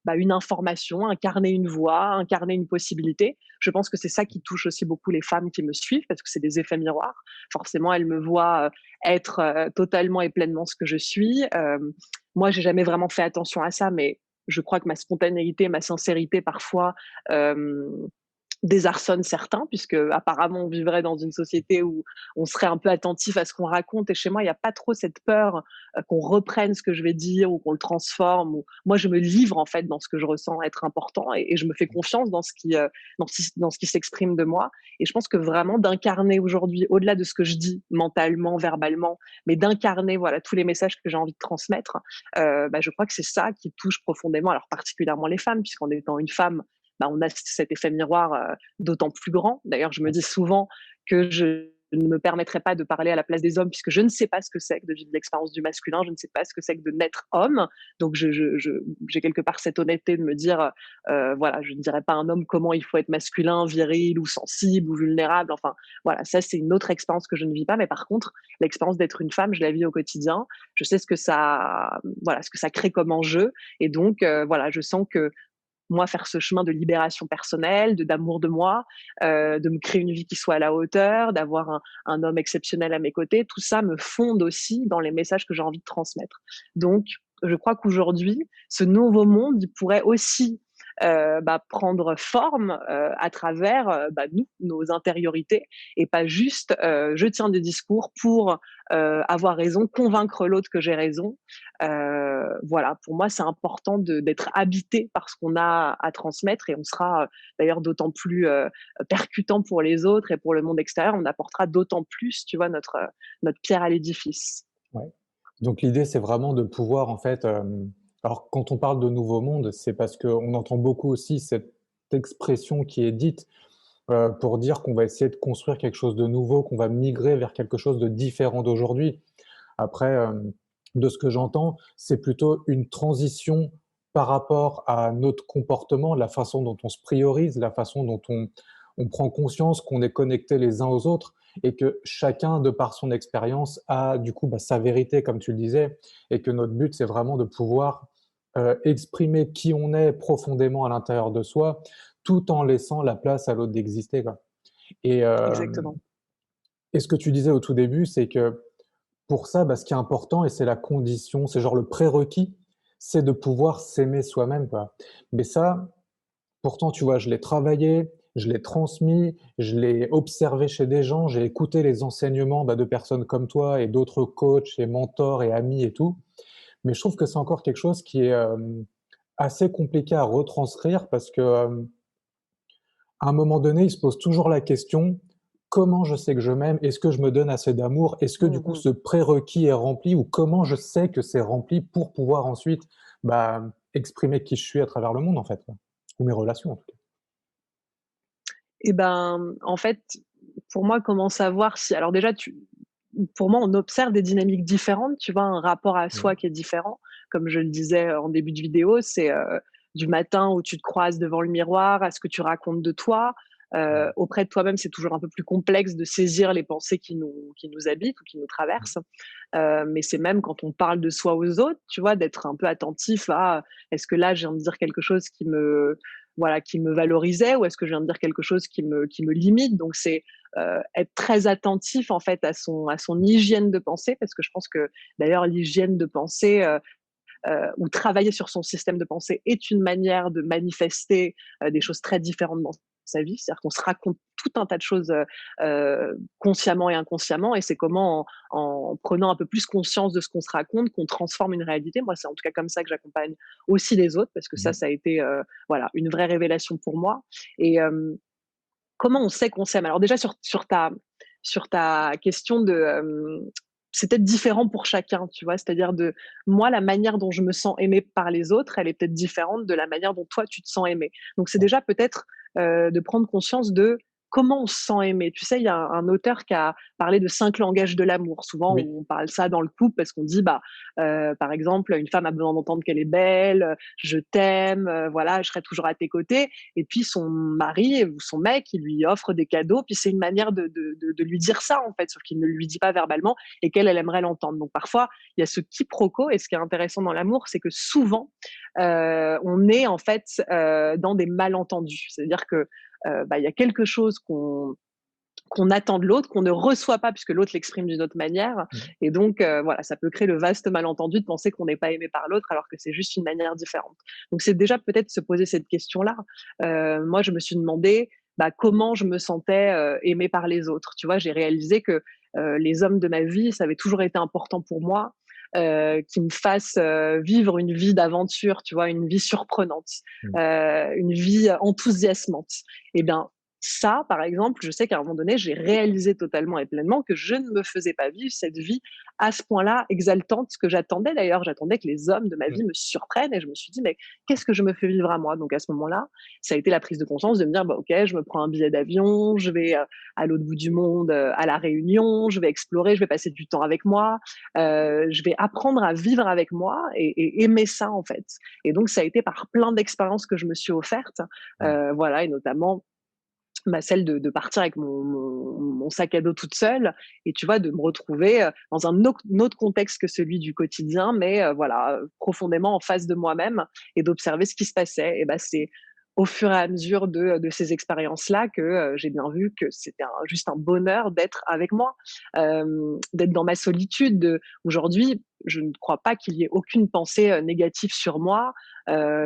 bah, une information, incarner une voix, incarner une possibilité. Je pense que c'est ça qui touche aussi beaucoup les femmes qui me suivent parce que c'est des effets miroirs. Forcément, elles me voient être totalement et pleinement ce que je suis. Moi, j'ai jamais vraiment fait attention à ça, mais je crois que ma spontanéité, ma sincérité parfois désarçonne certains, puisque apparemment on vivrait dans une société où on serait un peu attentif à ce qu'on raconte. Et chez moi, il n'y a pas trop cette peur qu'on reprenne ce que je vais dire ou qu'on le transforme. Moi, je me livre en fait dans ce que je ressens être important et je me fais confiance dans ce qui s'exprime de moi. Et je pense que vraiment d'incarner aujourd'hui, au-delà de ce que je dis mentalement, verbalement, mais d'incarner voilà tous les messages que j'ai envie de transmettre, bah, je crois que c'est ça qui touche profondément, alors particulièrement les femmes, puisqu'en étant une femme, bah, on a cet effet miroir d'autant plus grand. D'ailleurs, je me dis souvent que je ne me permettrai pas de parler à la place des hommes puisque je ne sais pas ce que c'est que de vivre l'expérience du masculin, je ne sais pas ce que c'est que de naître homme. Donc, j'ai quelque part cette honnêteté de me dire, voilà, je ne dirais pas à un homme comment il faut être masculin, viril ou sensible ou vulnérable. Enfin, voilà, ça c'est une autre expérience que je ne vis pas. Mais par contre, l'expérience d'être une femme, je la vis au quotidien. Je sais voilà, ce que ça crée comme enjeu. Et donc, voilà, je sens que moi faire ce chemin de libération personnelle, d'amour de moi, de me créer une vie qui soit à la hauteur, d'avoir un homme exceptionnel à mes côtés, tout ça me fonde aussi dans les messages que j'ai envie de transmettre. Donc, je crois qu'aujourd'hui, ce nouveau monde, il pourrait aussi bah, prendre forme à travers bah, nous, nos intériorités, et pas juste je tiens des discours pour avoir raison, convaincre l'autre que j'ai raison. Voilà, pour moi, c'est important d'être habité par ce qu'on a à transmettre et on sera d'ailleurs d'autant plus percutant pour les autres et pour le monde extérieur. On apportera d'autant plus, tu vois, notre pierre à l'édifice. Ouais. Donc l'idée, c'est vraiment de pouvoir en fait, alors quand on parle de nouveau monde, c'est parce qu'on entend beaucoup aussi cette expression qui est dite, pour dire qu'on va essayer de construire quelque chose de nouveau, qu'on va migrer vers quelque chose de différent d'aujourd'hui. Après, de ce que j'entends, c'est plutôt une transition par rapport à notre comportement, la façon dont on se priorise, la façon dont on prend conscience qu'on est connectés les uns aux autres et que chacun, de par son expérience, a du coup sa vérité, comme tu le disais, et que notre but, c'est vraiment de pouvoir exprimer qui on est profondément à l'intérieur de soi, tout en laissant la place à l'autre d'exister, quoi. Et, Exactement. et ce que tu disais au tout début, c'est que pour ça, ce qui est important, et c'est la condition, c'est genre le prérequis, c'est de pouvoir s'aimer soi-même, quoi. Mais ça, pourtant, tu vois, je l'ai travaillé, je l'ai transmis, je l'ai observé chez des gens, j'ai écouté les enseignements de personnes comme toi et d'autres coachs et mentors et amis et tout. Mais je trouve que c'est encore quelque chose qui est assez compliqué à retranscrire parce que à un moment donné, il se pose toujours la question: «Comment je sais que je m'aime? Est-ce que je me donne assez d'amour? Est-ce que du coup Mmh. ce prérequis est rempli ou comment je sais que c'est rempli pour pouvoir ensuite, exprimer qui je suis à travers le monde en fait, quoi, ou mes relations en tout cas?» Et ben, en fait, pour moi, comment savoir si alors déjà pour moi, on observe des dynamiques différentes, tu vois? Un rapport à Mmh. soi qui est différent. Comme je le disais en début de vidéo, c'est, du matin où tu te croises devant le miroir à ce que tu racontes de toi. Mmh. Auprès de toi-même, c'est toujours un peu plus complexe de saisir les pensées qui nous habitent ou qui nous Mmh. traversent. Mais c'est même quand on parle de soi aux autres, tu vois? D'être un peu attentif à: «Est-ce que là, je viens de dire quelque chose qui me voilà, qui me valorisait ou est-ce que je viens de dire quelque chose qui me limite?» Donc c'est, être très attentif en fait à son hygiène de pensée parce que je pense que d'ailleurs l'hygiène de pensée, ou travailler sur son système de pensée est une manière de manifester, des choses très différentes dans sa vie. C'est-à-dire qu'on se raconte tout un tas de choses, consciemment et inconsciemment et c'est comment en prenant un peu plus conscience de ce qu'on se raconte qu'on transforme une réalité. Moi, c'est en tout cas comme ça que j'accompagne aussi les autres parce que ça, Mmh. ça a été, voilà, une vraie révélation pour moi et comment on sait qu'on s'aime? Alors déjà sur ta question de, c'est peut-être différent pour chacun, tu vois? C'est-à-dire de moi, la manière dont je me sens aimée par les autres, elle est peut-être différente de la manière dont toi tu te sens aimé. Donc c'est Ouais. déjà peut-être, de prendre conscience de comment on se sent aimé. Tu sais, il y a un auteur qui a parlé de 5 langages de l'amour. Souvent, Oui. on parle ça dans le couple parce qu'on dit, par exemple, une femme a besoin d'entendre qu'elle est belle, «Je t'aime», voilà, «Je serai toujours à tes côtés» et puis son mari ou son mec, il lui offre des cadeaux, puis c'est une manière de lui dire ça, en fait, sauf qu'il ne lui dit pas verbalement et qu'elle, elle aimerait l'entendre. Donc parfois, il y a ce quiproquo et ce qui est intéressant dans l'amour, c'est que souvent, on est en fait, dans des malentendus. C'est-à-dire que, il y a quelque chose qu'on attend de l'autre, qu'on ne reçoit pas puisque l'autre l'exprime d'une autre manière Mmh. et donc voilà, ça peut créer le vaste malentendu de penser qu'on n'est pas aimé par l'autre alors que c'est juste une manière différente. Donc c'est déjà peut-être se poser cette question-là. Moi, je me suis demandé, comment je me sentais, aimée par les autres. Tu vois? J'ai réalisé que, les hommes de ma vie, ça avait toujours été important pour moi, qu'ils me fassent, vivre une vie d'aventure, tu vois? Une vie surprenante, Mmh. une vie enthousiasmante. Et bien, ça, par exemple, je sais qu'à un moment donné, j'ai réalisé totalement et pleinement que je ne me faisais pas vivre cette vie à ce point-là exaltante, ce que j'attendais d'ailleurs. J'attendais que les hommes de ma Mmh. vie me surprennent et je me suis dit: «Mais qu'est-ce que je me fais vivre à moi?» Donc à ce moment-là, ça a été la prise de conscience de me dire: «OK, je me prends un billet d'avion, je vais, à l'autre bout du monde, à La Réunion, je vais explorer, je vais passer du temps avec moi, je vais apprendre à vivre avec moi et aimer ça, en fait». Et donc ça a été par plein d'expériences que je me suis offerte, Mmh. voilà et notamment celle de partir avec mon sac à dos toute seule et tu vois, de me retrouver, dans un autre contexte que celui du quotidien, mais voilà, profondément en face de moi-même et d'observer ce qui se passait et c'est au fur et à mesure de ces expériences-là que, j'ai bien vu que c'était juste un bonheur d'être avec moi, d'être dans ma solitude, aujourd'hui, je ne crois pas qu'il y ait aucune pensée, négative sur moi,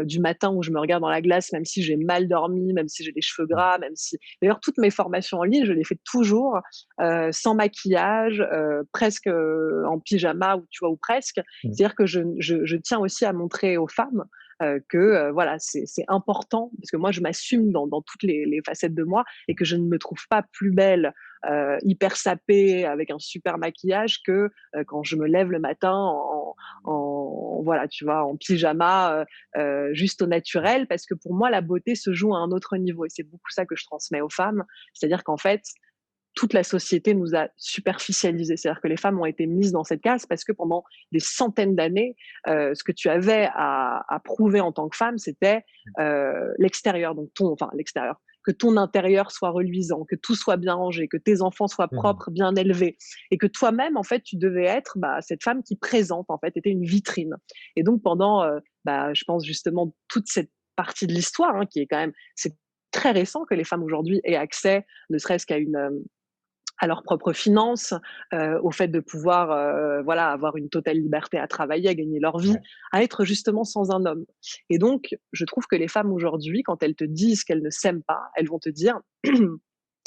du matin où je me regarde dans la glace, même si j'ai mal dormi, même si j'ai les cheveux Mmh. gras, même si d'ailleurs toutes mes formations en ligne, je les fais toujours, sans maquillage, presque, en pyjama ou tu vois? Ou presque. Mmh. C'est-à-dire que je tiens aussi à montrer aux femmes, que, voilà, c'est important parce que moi je m'assume dans toutes les facettes de moi et que je ne me trouve pas plus belle, hyper sapée avec un super maquillage que, quand je me lève le matin en voilà, tu vois? En pyjama, juste au naturel parce que pour moi, la beauté se joue à un autre niveau et c'est beaucoup ça que je transmets aux femmes. C'est-à-dire qu'en fait, toute la société nous a superficialisés. C'est-à-dire que les femmes ont été mises dans cette case parce que pendant des centaines d'années, ce que tu avais à prouver en tant que femme, c'était l'extérieur. Donc l'extérieur. que ton intérieur soit reluisant, que tout soit bien rangé, que tes enfants soient Mmh. propres, bien élevés, et que toi-même, en fait, tu devais être cette femme qui présente, en fait, était une vitrine. Et donc pendant, je pense justement toute cette partie de l'histoire, hein, qui est quand même, c'est très récent que les femmes aujourd'hui aient accès, ne serait-ce qu'à à leurs propres finances, au fait de pouvoir, voilà, avoir une totale liberté à travailler, à gagner leur vie, Ouais. à être justement sans un homme. Et donc, je trouve que les femmes aujourd'hui, quand elles te disent qu'elles ne s'aiment pas, elles vont te dire: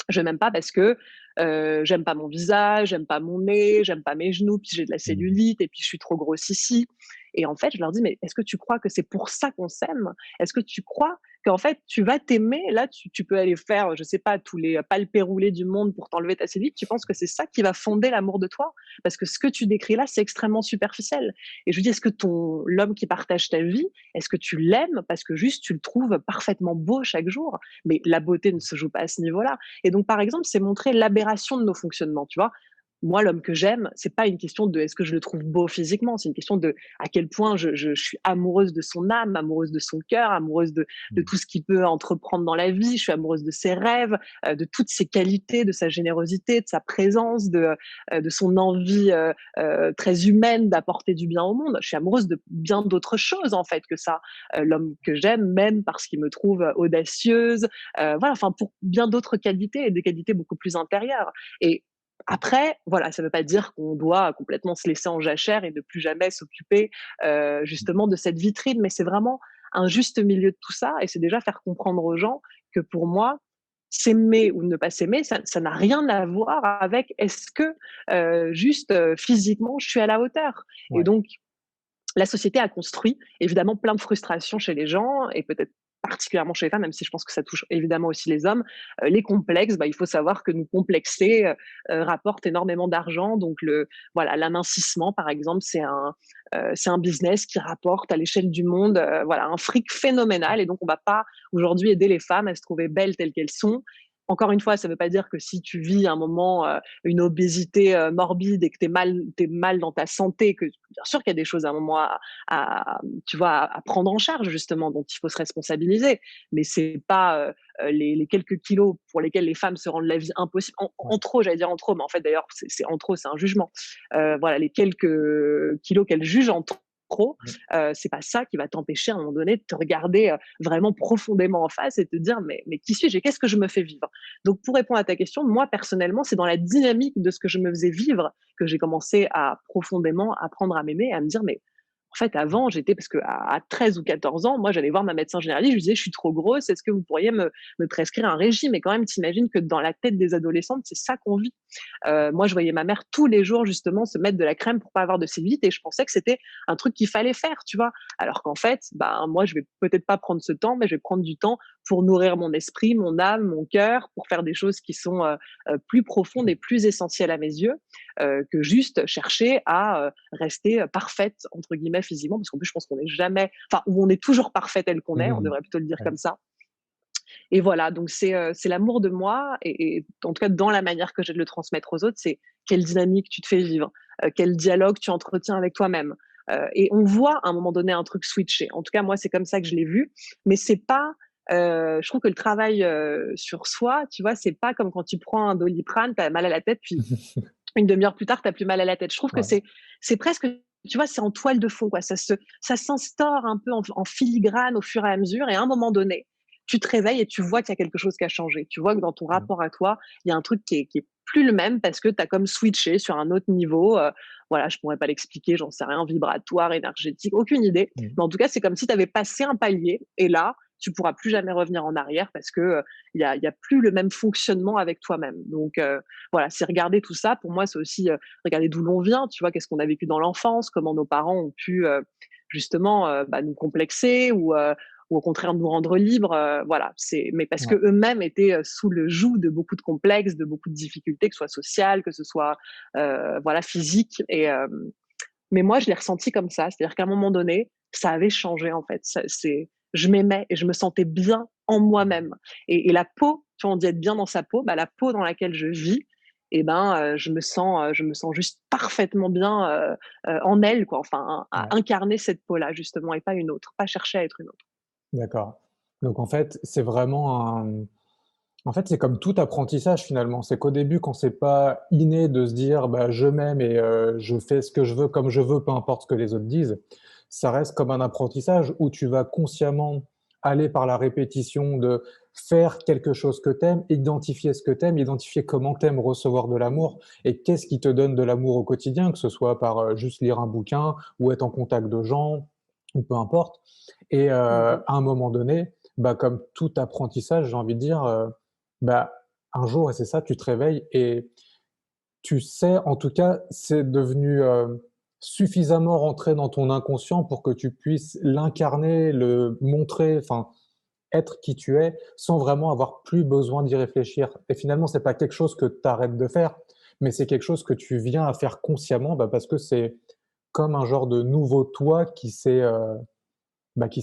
«Je m'aime pas parce que, j'aime pas mon visage, j'aime pas mon nez, j'aime pas mes genoux, puis j'ai de la Mmh. cellulite et puis je suis trop grosse ici». Et en fait, je leur dis: «Mais est-ce que tu crois que c'est pour ça qu'on s'aime? Est-ce que tu crois qu'en fait tu vas t'aimer, là tu peux aller faire, je sais pas, tous les palpés roulés du monde pour t'enlever ta cellulite, tu penses que c'est ça qui va fonder l'amour de toi? Parce que ce que tu décris là, c'est extrêmement superficiel». Et je lui dis: «Est-ce que l'homme qui partage ta vie, est-ce que tu l'aimes parce que juste tu le trouves parfaitement beau chaque jour?» Mais la beauté ne se joue pas à ce niveau-là. Et donc, par exemple, c'est montrer l'aberration de nos fonctionnements, tu vois? Moi, l'homme que j'aime, c'est pas une question de est-ce que je le trouve beau physiquement, c'est une question de à quel point je suis amoureuse de son âme, amoureuse de son cœur, amoureuse de Mmh. tout ce qu'il peut entreprendre dans la vie. Je suis amoureuse de ses rêves, de toutes ses qualités, de sa générosité, de sa présence, de son envie très humaine d'apporter du bien au monde. Je suis amoureuse de bien d'autres choses en fait que ça. L'homme que j'aime, même parce qu'il me trouve audacieuse, voilà, enfin pour bien d'autres qualités et des qualités beaucoup plus intérieures. Et après, voilà, ça ne veut pas dire qu'on doit complètement se laisser en jachère et ne plus jamais s'occuper justement de cette vitrine, mais c'est vraiment un juste milieu de tout ça. Et c'est déjà faire comprendre aux gens que pour moi, s'aimer ou ne pas s'aimer, ça n'a rien à voir avec est-ce que juste physiquement je suis à la hauteur. Et Ouais. donc la société a construit évidemment plein de frustrations chez les gens et peut-être particulièrement chez les femmes, même si je pense que ça touche évidemment aussi les hommes. Les complexes, il faut savoir que nous complexer rapporte énormément d'argent. Donc voilà, l'amincissement, par exemple, c'est un business qui rapporte à l'échelle du monde voilà, un fric phénoménal. Et donc, on ne va pas aujourd'hui aider les femmes à se trouver belles telles qu'elles sont. Encore une fois, ça ne veut pas dire que si tu vis un moment une obésité morbide et que t'es mal dans ta santé, que bien sûr qu'il y a des choses à un moment tu vois, à prendre en charge justement, dont il faut se responsabiliser. Mais c'est pas les quelques kilos pour lesquels les femmes se rendent la vie impossible. Ouais. En trop, j'allais dire en trop, mais en fait d'ailleurs c'est en trop, c'est un jugement. Voilà, les quelques kilos qu'elles jugent en trop, Mmh. c'est pas ça qui va t'empêcher à un moment donné de te regarder vraiment profondément en face et te dire mais qui suis-je et qu'est-ce que je me fais vivre. Donc pour répondre à ta question, moi personnellement, c'est dans la dynamique de ce que je me faisais vivre que j'ai commencé à profondément apprendre à m'aimer et à me dire mais en fait, avant, j'étais parce qu'à à 13 ou 14 ans, moi, j'allais voir ma médecin généraliste, je lui disais: «Je suis trop grosse, est-ce que vous pourriez me prescrire un régime?» Et quand même, tu imagines que dans la tête des adolescentes, c'est ça qu'on vit. Moi, je voyais ma mère tous les jours justement se mettre de la crème pour pas avoir de cellulite et je pensais que c'était un truc qu'il fallait faire, tu vois? Alors qu'en fait, moi, je vais peut-être pas prendre ce temps, mais je vais prendre du temps pour nourrir mon esprit, mon âme, mon cœur, pour faire des choses qui sont, plus profondes et plus essentielles à mes yeux, que juste chercher à, rester, «parfaite» entre guillemets physiquement, parce qu'en plus je pense qu'on n'est jamais enfin, ou on est toujours parfaite tel qu'on est, on Mmh. devrait plutôt le dire Ouais. comme ça. Et voilà, donc c'est l'amour de moi et en tout cas dans la manière que j'ai de le transmettre aux autres, c'est quelle dynamique tu te fais vivre, quel dialogue tu entretiens avec toi-même. Et on voit à un moment donné un truc switcher. En tout cas, moi, c'est comme ça que je l'ai vu, mais c'est pas je trouve que le travail sur soi, tu vois, c'est pas comme quand tu prends un Doliprane, tu as mal à la tête, puis une demi-heure plus tard, tu as plus mal à la tête. Je trouve que Ouais. c'est presque, tu vois, c'est en toile de fond, quoi. Ça s'instaure un peu en filigrane au fur et à mesure. Et à un moment donné, tu te réveilles et tu vois qu'il y a quelque chose qui a changé. Tu vois que dans ton Mmh. rapport à toi, il y a un truc qui est plus le même parce que tu as comme switché sur un autre niveau. Voilà, je pourrais pas l'expliquer, j'en sais rien, vibratoire, énergétique, aucune idée. Mmh. Mais en tout cas, c'est comme si tu avais passé un palier et là, tu pourras plus jamais revenir en arrière parce que il y a plus le même fonctionnement avec toi-même. Donc voilà, c'est regarder tout ça. Pour moi, c'est aussi regarder d'où l'on vient, tu vois, qu'est-ce qu'on a vécu dans l'enfance, comment nos parents ont pu justement nous complexer ou au contraire nous rendre libres. Voilà, mais parce que Ouais. eux-mêmes étaient sous le joug de beaucoup de complexes, de beaucoup de difficultés, que ce soit sociales, que ce soit voilà physiques. Mais moi, je l'ai ressenti comme ça, c'est-à-dire qu'à un moment donné, ça avait changé en fait. Je m'aimais et je me sentais bien en moi-même. Et la peau, tu vois, on dit être bien dans sa peau, la peau dans laquelle je vis, je me sens juste parfaitement bien en elle, quoi. Enfin, à Ouais. incarner cette peau-là justement et pas une autre, pas chercher à être une autre. D'accord. Donc en fait, c'est vraiment En fait, c'est comme tout apprentissage finalement. C'est qu'au début, quand c'est pas inné de se dire bah, je m'aime et je fais ce que je veux comme je veux, peu importe ce que les autres disent, ça reste comme un apprentissage où tu vas consciemment aller par la répétition de faire quelque chose que t'aimes, identifier ce que t'aimes, identifier comment t'aimes recevoir de l'amour et qu'est-ce qui te donne de l'amour au quotidien, que ce soit par juste lire un bouquin ou être en contact de gens ou peu importe. Et Mhm. à un moment donné, bah, comme tout apprentissage, j'ai envie de dire, bah, un jour, et c'est ça, tu te réveilles et tu sais, en tout cas, c'est devenu suffisamment rentré dans ton inconscient pour que tu puisses l'incarner, le montrer, enfin, être qui tu es, sans vraiment avoir plus besoin d'y réfléchir. Et finalement, c'est pas quelque chose que tu arrêtes de faire, mais c'est quelque chose que tu viens à faire consciemment, bah, parce que c'est comme un genre de nouveau toi qui s'est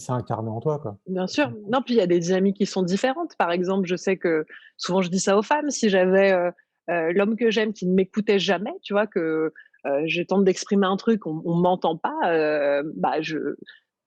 incarné en toi, quoi. Bien sûr. Non, puis il y a des dynamiques qui sont différentes. Par exemple, je sais que souvent je dis ça aux femmes, si j'avais l'homme que j'aime qui ne m'écoutait jamais, tu vois, que je tente d'exprimer un truc, on m'entend pas, bah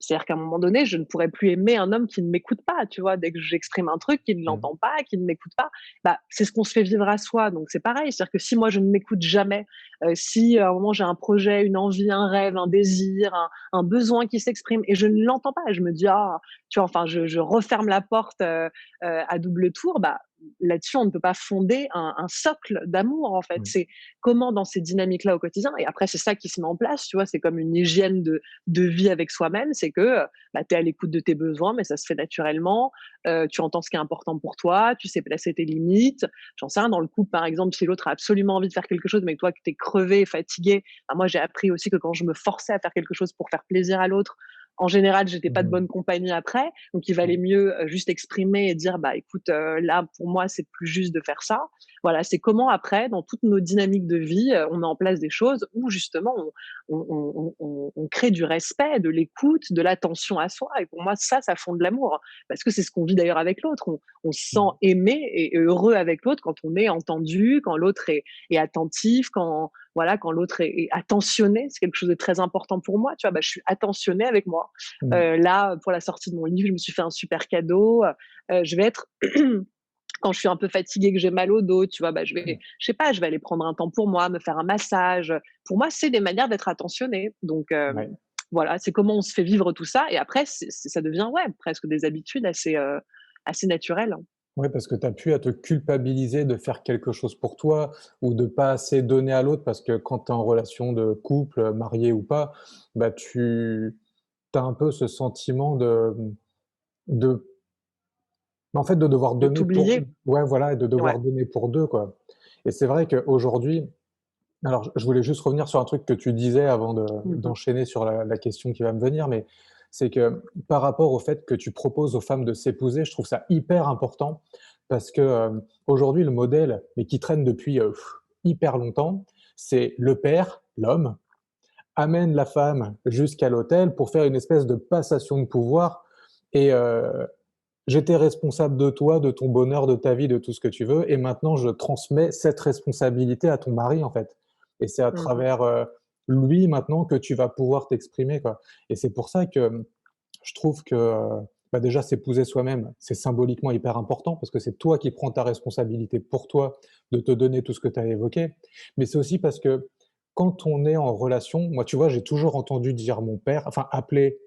c'est-à-dire qu'à un moment donné, je ne pourrais plus aimer un homme qui ne m'écoute pas, tu vois. Dès que j'exprime un truc, qui ne Mmh. l'entend pas, qui ne m'écoute pas, bah c'est ce qu'on se fait vivre à soi. Donc c'est pareil, c'est-à-dire que si moi je ne m'écoute jamais, si à un moment j'ai un projet, une envie, un rêve, un désir, un besoin qui s'exprime et je ne l'entends pas, et je me dis ah tu vois, enfin, je referme la porte à double tour, bah, là-dessus, on ne peut pas fonder un socle d'amour, en fait. Mmh. C'est comment, dans ces dynamiques-là au quotidien, et après, c'est ça qui se met en place, tu vois, c'est comme une hygiène de vie avec soi-même, c'est que bah, tu es à l'écoute de tes besoins, mais ça se fait naturellement, tu entends ce qui est important pour toi, tu sais placer tes limites. J'en sais rien, dans le couple, par exemple, si l'autre a absolument envie de faire quelque chose, mais que toi, que tu es crevé, fatigué, bah, moi, j'ai appris aussi que quand je me forçais à faire quelque chose pour faire plaisir à l'autre, en général, j'étais pas de Mmh. bonne compagnie après, donc il valait Mmh. mieux juste exprimer et dire bah écoute, là pour moi c'est plus juste de faire ça. Voilà, c'est comment après dans toutes nos dynamiques de vie, on met en place des choses où justement on crée du respect, de l'écoute, de l'attention à soi. Et pour moi ça fonde l'amour, parce que c'est ce qu'on vit d'ailleurs avec l'autre. On se sent Mmh. aimé et heureux avec l'autre quand on est entendu, quand l'autre est attentif, quand voilà, quand l'autre est attentionné, c'est quelque chose de très important pour moi. Tu vois, bah, je suis attentionnée avec moi. Mmh. Là, pour la sortie de mon livre, je me suis fait un super cadeau. Je vais être quand je suis un peu fatiguée, que j'ai mal au dos, tu vois, bah, je sais pas, je vais aller prendre un temps pour moi, me faire un massage. Pour moi, c'est des manières d'être attentionnée. Donc, Ouais. voilà, c'est comment on se fait vivre tout ça. Et après, ça devient, ouais, presque des habitudes assez naturelles. Ouais, parce que tu as plus à te culpabiliser de faire quelque chose pour toi ou de pas assez donner à l'autre parce que quand tu es en relation de couple, marié ou pas, bah, tu as un peu ce sentiment de en fait, de devoir De donner pour t'oublier. ouais, voilà, et de Ouais. devoir donner pour 2 quoi. Et c'est vrai qu'aujourd'hui alors je voulais juste revenir sur un truc que tu disais avant Mhm. d'enchaîner sur la question qui va me venir, mais c'est que par rapport au fait que tu proposes aux femmes de s'épouser, je trouve ça hyper important parce que, aujourd'hui le modèle, mais qui traîne depuis, hyper longtemps, c'est le père, l'homme, amène la femme jusqu'à l'autel pour faire une espèce de passation de pouvoir et j'étais responsable de toi, de ton bonheur, de ta vie, de tout ce que tu veux, et maintenant je transmets cette responsabilité à ton mari, en fait. Et c'est à Mhm. travers lui maintenant que tu vas pouvoir t'exprimer, quoi. Et c'est pour ça que je trouve que bah déjà s'épouser soi-même, c'est symboliquement hyper important parce que c'est toi qui prends ta responsabilité pour toi de te donner tout ce que tu as évoqué. Mais c'est aussi parce que quand on est en relation, moi tu vois, j'ai toujours entendu dire mon père, enfin appeler,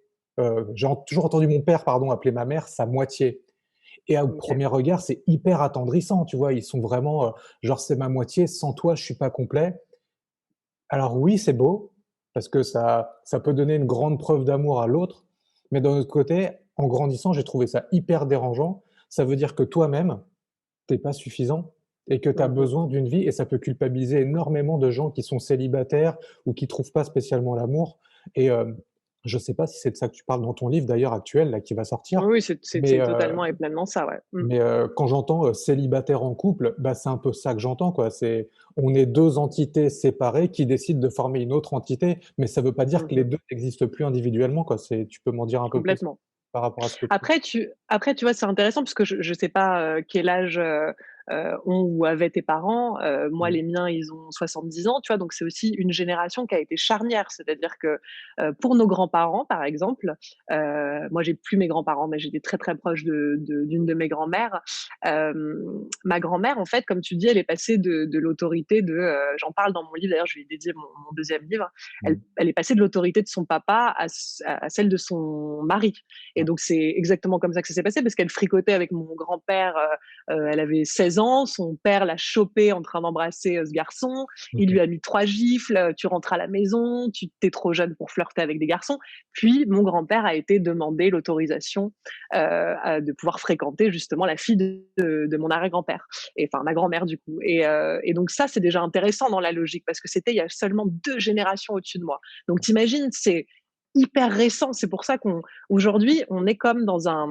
toujours entendu mon père, pardon, appeler ma mère sa moitié. Et au Ok. premier regard, c'est hyper attendrissant, tu vois? Ils sont vraiment, genre: «C'est ma moitié, sans toi, je suis pas complet». Alors oui, c'est beau, parce que ça peut donner une grande preuve d'amour à l'autre, mais d'un autre côté, en grandissant, j'ai trouvé ça hyper dérangeant. Ça veut dire que toi-même, tu es pas suffisant et que tu as Mhm. besoin d'une vie et ça peut culpabiliser énormément de gens qui sont célibataires ou qui trouvent pas spécialement l'amour et je sais pas si c'est de ça que tu parles dans ton livre d'ailleurs actuel, là, qui va sortir, Oui, oui, c'est mais c'est totalement et pleinement ça, ouais. Mm. quand j'entends, célibataire en couple, bah, c'est un peu ça que j'entends, quoi. C'est on est 2 entités séparées qui décident de former une autre entité, mais ça veut pas dire que les Mhm. 2 n'existent plus individuellement, quoi. C'est tu peux m'en dire un peu plus Complètement. par rapport à ce que tu Après tu vois, c'est intéressant parce que je sais pas, quel âge, ont ou avaient tes parents. Moi, Mmh. les miens, ils ont 70 ans, tu vois? Donc c'est aussi une génération qui a été charnière. C'est-à-dire que, pour nos grands-parents, par exemple, moi, j'ai plus mes grands-parents, mais j'étais très, très proche d'une de mes grand-mères. Ma grand-mère, en fait, comme tu dis, elle est passée de l'autorité j'en parle dans mon livre, d'ailleurs, je lui ai dédié mon 2e livre. Elle Mmh. elle est passée de l'autorité de son papa à celle de son mari. Et Ouais. donc c'est exactement comme ça que ça s'est passé parce qu'elle fricotait avec mon grand-père, elle avait 16 ans, son père l'a chopée en train d'embrasser, ce garçon. Il OK. lui a mis 3 gifles, «Tu rentres à la maison, tu es trop jeune pour flirter avec des garçons». Puis mon grand-père a été demander l'autorisation, de pouvoir fréquenter justement la fille de mon arrière-grand-père et enfin ma grand-mère du coup et donc ça, c'est déjà intéressant dans la logique parce que c'était il y a seulement 2 générations au-dessus de moi. Donc tu imagines, c'est hyper récent. C'est pour ça qu'aujourd'hui, on est comme dans un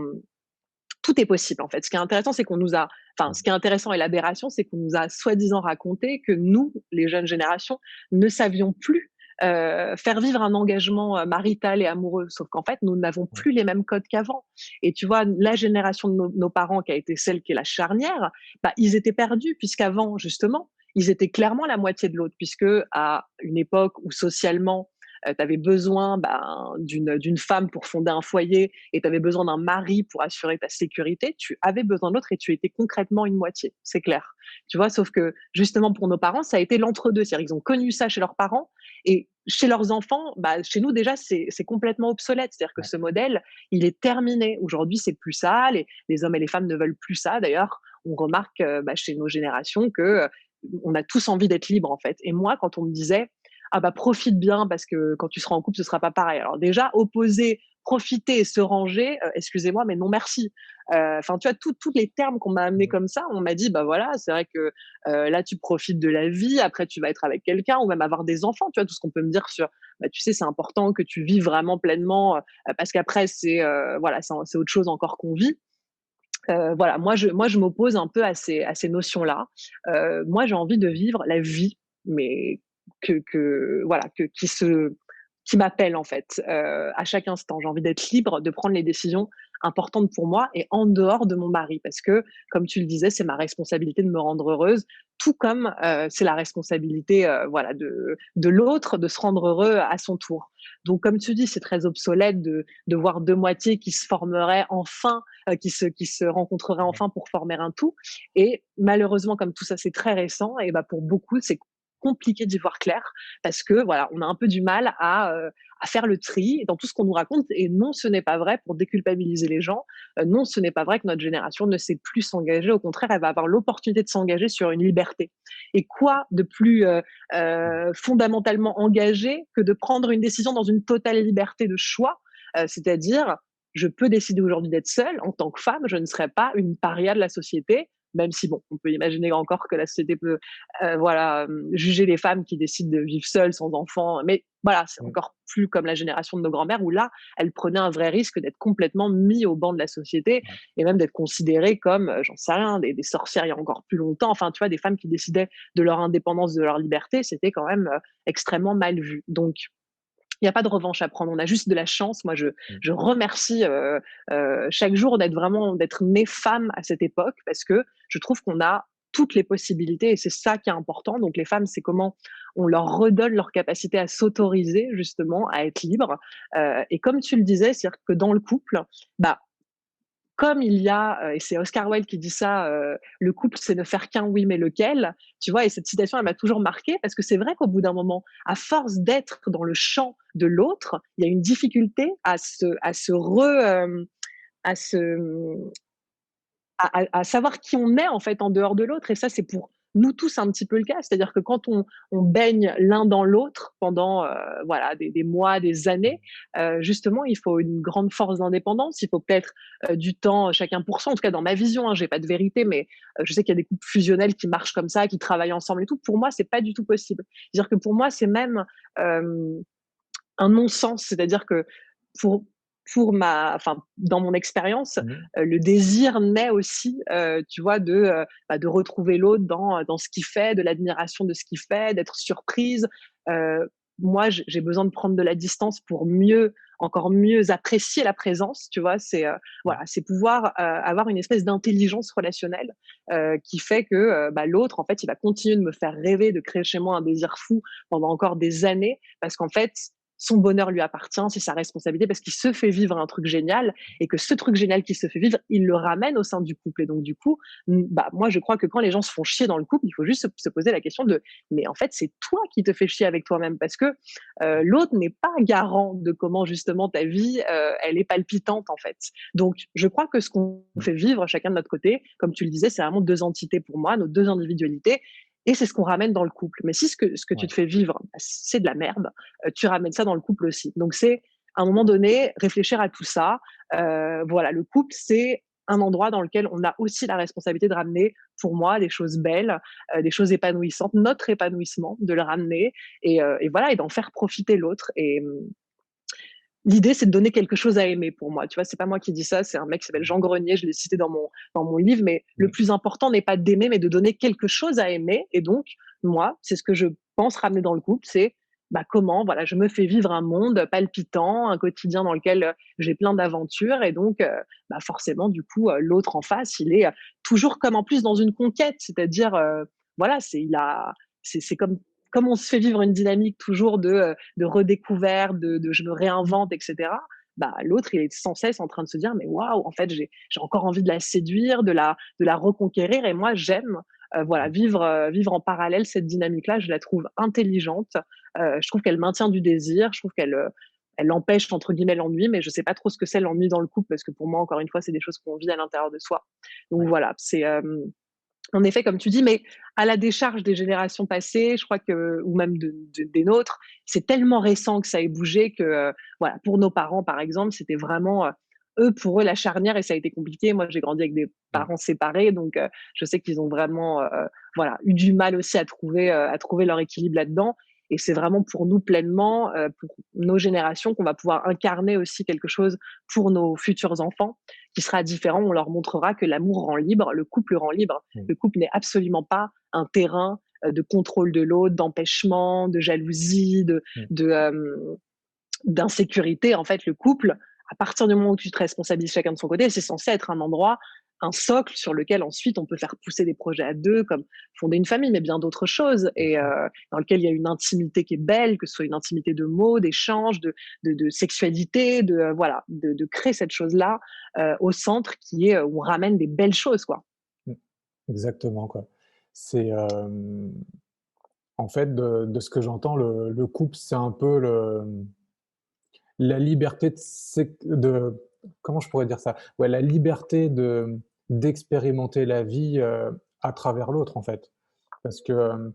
tout est possible en fait. Ce qui est intéressant, c'est qu'on nous a enfin, ce qui est intéressant et l'aberration, c'est qu'on nous a soi-disant raconté que nous, les jeunes générations, ne savions plus, faire vivre un engagement, marital et amoureux. Sauf qu'en fait, nous n'avons Ouais. plus les mêmes codes qu'avant et tu vois, la génération de nos parents qui a été celle qui est la charnière, bah, ils étaient perdus puisqu'avant, justement, ils étaient clairement la moitié de l'autre puisque à une époque où socialement, tu avais besoin, ben, d'une femme pour fonder un foyer et tu avais besoin d'un mari pour assurer ta sécurité, tu avais besoin de l'autre et tu étais concrètement une moitié, c'est clair. Tu vois? Sauf que justement pour nos parents, ça a été l'entre-deux. C'est-à-dire ils ont connu ça chez leurs parents et chez leurs enfants, bah, chez nous déjà c'est complètement obsolète. C'est-à-dire que Ouais. ce modèle, il est terminé. Aujourd'hui, c'est plus ça, les hommes et les femmes ne veulent plus ça. D'ailleurs, on remarque, bah, chez nos générations que, on a tous envie d'être libres en fait et moi quand on me disait: «Ah bah, profite bien parce que quand tu seras en couple, ce sera pas pareil». Alors déjà, opposer profiter et se ranger, excusez-moi, mais non merci. Enfin, tu vois, tous les termes qu'on m'a amenés Mmh. comme ça, on m'a dit: «Bah, voilà, c'est vrai que, là, tu profites de la vie, après tu vas être avec quelqu'un ou même avoir des enfants». Tu vois, tout ce qu'on peut me dire sur, bah, tu sais, c'est important que tu vives vraiment pleinement, parce qu'après voilà, c'est autre chose encore qu'on vit. Voilà, moi je m'oppose un peu à ces notions-là. Moi, j'ai envie de vivre la vie, mais que voilà, qui m'appelle en fait, à chaque instant. J'ai envie d'être libre de prendre les décisions importantes pour moi et en dehors de mon mari. Parce que, comme tu le disais, c'est ma responsabilité de me rendre heureuse, tout comme, c'est la responsabilité, voilà, de l'autre de se rendre heureux à son tour. Donc comme tu dis, c'est très obsolète de voir 2 moitiés qui se formeraient enfin, qui se rencontreraient Ouais. enfin pour former un tout et malheureusement, comme tout ça, c'est très récent et bah, pour beaucoup, c'est compliqué d'y voir clair parce que voilà, on a un peu du mal à faire le tri dans tout ce qu'on nous raconte et non, ce n'est pas vrai pour déculpabiliser les gens. Non, ce n'est pas vrai que notre génération ne sait plus s'engager. Au contraire, elle va avoir l'opportunité de s'engager sur une liberté. Et quoi de plus Mmh. fondamentalement engagé que de prendre une décision dans une totale liberté de choix, c'est-à-dire je peux décider aujourd'hui d'être seule en tant que femme, je ne serai pas une paria de la société, même si bon, on peut imaginer encore que la société peut voilà, juger les femmes qui décident de vivre seules sans enfants. Mais voilà, c'est Mmh. encore plus comme la génération de nos grands-mères où là, elles prenaient un vrai risque d'être complètement mis au banc de la société Ouais. et même d'être considérées comme, j'en sais rien, des sorcières il y a encore plus longtemps. Enfin, tu vois, des femmes qui décidaient de leur indépendance, de leur liberté, c'était quand même extrêmement mal vu. Donc, il n'y a pas de revanche à prendre, on a juste de la chance. Moi, Mmh. je remercie chaque jour d'être née femme à cette époque parce que je trouve qu'on a toutes les possibilités et c'est ça qui est important. Donc les femmes, c'est comment on leur redonne leur capacité à s'autoriser justement, à être libres. Et comme tu le disais, c'est-à-dire que dans le couple, bah, comme il y a, et c'est Oscar Wilde qui dit ça, «Le couple, c'est ne faire qu'un oui, mais lequel?» Tu vois? Et cette citation, elle m'a toujours marquée parce que c'est vrai qu'au bout d'un moment, à force d'être dans le champ de l'autre, il y a une difficulté à se à se, à savoir qui on est en fait en dehors de l'autre et ça c'est pour nous tous un petit peu le cas. C'est-à-dire que quand on baigne l'un dans l'autre pendant, voilà des mois, des années, justement il faut une grande force d'indépendance, il faut peut-être, du temps chacun pour soi. En tout cas dans ma vision, hein, j'ai pas de vérité, mais, je sais qu'il y a des couples fusionnels qui marchent comme ça, qui travaillent ensemble et tout. Pour moi, c'est pas du tout possible. C'est-à-dire que pour moi, c'est même, hem un non-sens. C'est-à-dire que pour dans mon expérience, Mmh. le désir naît aussi, tu vois, bah, de retrouver l'autre dans ce qu'il fait, de l'admiration de ce qu'il fait, d'être surprise, heu, moi, j'ai besoin de prendre de la distance pour encore mieux apprécier la présence, tu vois. Voilà, c'est pouvoir avoir une espèce d'intelligence relationnelle qui fait que l'autre, en fait, il va continuer de me faire rêver, de créer chez moi un désir fou pendant encore des années, parce qu'en fait, son bonheur lui appartient, c'est sa responsabilité, parce qu'il se fait vivre un truc génial, et que ce truc génial qui se fait vivre, il le ramène au sein du couple. Et donc, du coup, moi, je crois que quand les gens se font chier dans le couple, il faut juste se poser la question de, mais en fait, c'est toi qui te fais chier avec toi-même, parce que l'autre n'est pas garant de comment justement ta vie, elle est palpitante en fait. Donc, je crois que ce qu'on fait vivre chacun de notre côté, comme tu le disais, c'est vraiment deux entités pour moi, nos deux individualités. Et c'est ce qu'on ramène dans le couple. Mais si ce que tu Ouais. te fais vivre, c'est de la merde, tu ramènes ça dans le couple aussi. Donc, c'est à un moment donné, réfléchir à tout ça. Voilà, le couple, c'est un endroit dans lequel on a aussi la responsabilité de ramener, pour moi, des choses belles, des choses épanouissantes, notre épanouissement, de le ramener et voilà, et d'en faire profiter l'autre. Et l'idée, c'est de donner quelque chose à aimer pour moi. Tu vois, c'est pas moi qui dis ça, c'est un mec qui s'appelle Jean Grenier, je l'ai cité dans mon livre, mais le plus important n'est pas d'aimer, mais de donner quelque chose à aimer. Et donc, moi, c'est ce que je pense ramener dans le couple, c'est comment, voilà, je me fais vivre un monde palpitant, un quotidien dans lequel j'ai plein d'aventures. Et donc, forcément, du coup, l'autre en face, il est toujours comme en plus dans une conquête, c'est-à-dire, voilà, c'est comme on se fait vivre une dynamique toujours de redécouverte, de je me réinvente, etc. L'autre, il est sans cesse en train de se dire, mais waouh, en fait, j'ai encore envie de la séduire, de la reconquérir. Et moi, j'aime voilà, vivre en parallèle cette dynamique-là. Je la trouve intelligente. Je trouve qu'elle maintient du désir. Je trouve elle empêche, entre guillemets, l'ennui, mais je sais pas trop ce que c'est l'ennui dans le couple, parce que pour moi, encore une fois, c'est des choses qu'on vit à l'intérieur de soi. Donc voilà, c'est en effet, comme tu dis, mais à la décharge des générations passées, je crois que, ou même des nôtres, c'est tellement récent que ça ait bougé que, voilà, pour nos parents, par exemple, c'était vraiment, pour eux, la charnière, et ça a été compliqué. Moi, j'ai grandi avec des parents séparés, donc je sais qu'ils ont vraiment, voilà, eu du mal aussi à trouver leur équilibre là-dedans. Et c'est vraiment pour nous pleinement, pour nos générations, qu'on va pouvoir incarner aussi quelque chose pour nos futurs enfants qui sera différent. On leur montrera que l'amour rend libre, le couple rend libre. Le couple n'est absolument pas un terrain de contrôle de l'autre, d'empêchement, de jalousie, d'insécurité. En fait, le couple, à partir du moment où tu te responsabilises chacun de son côté, c'est censé être un endroit, un socle sur lequel ensuite on peut faire pousser des projets à deux, comme fonder une famille, mais bien d'autres choses, et dans lequel il y a une intimité qui est belle, que ce soit une intimité de mots, d'échanges, de sexualité, voilà, de créer cette chose-là au centre, qui est où on ramène des belles choses, quoi. Mmh. Exactement, quoi. C'est, en fait, de ce que j'entends, le couple, c'est un peu la liberté comment je pourrais dire ça? Ouais, la liberté d'expérimenter la vie, à travers l'autre, en fait. Parce que,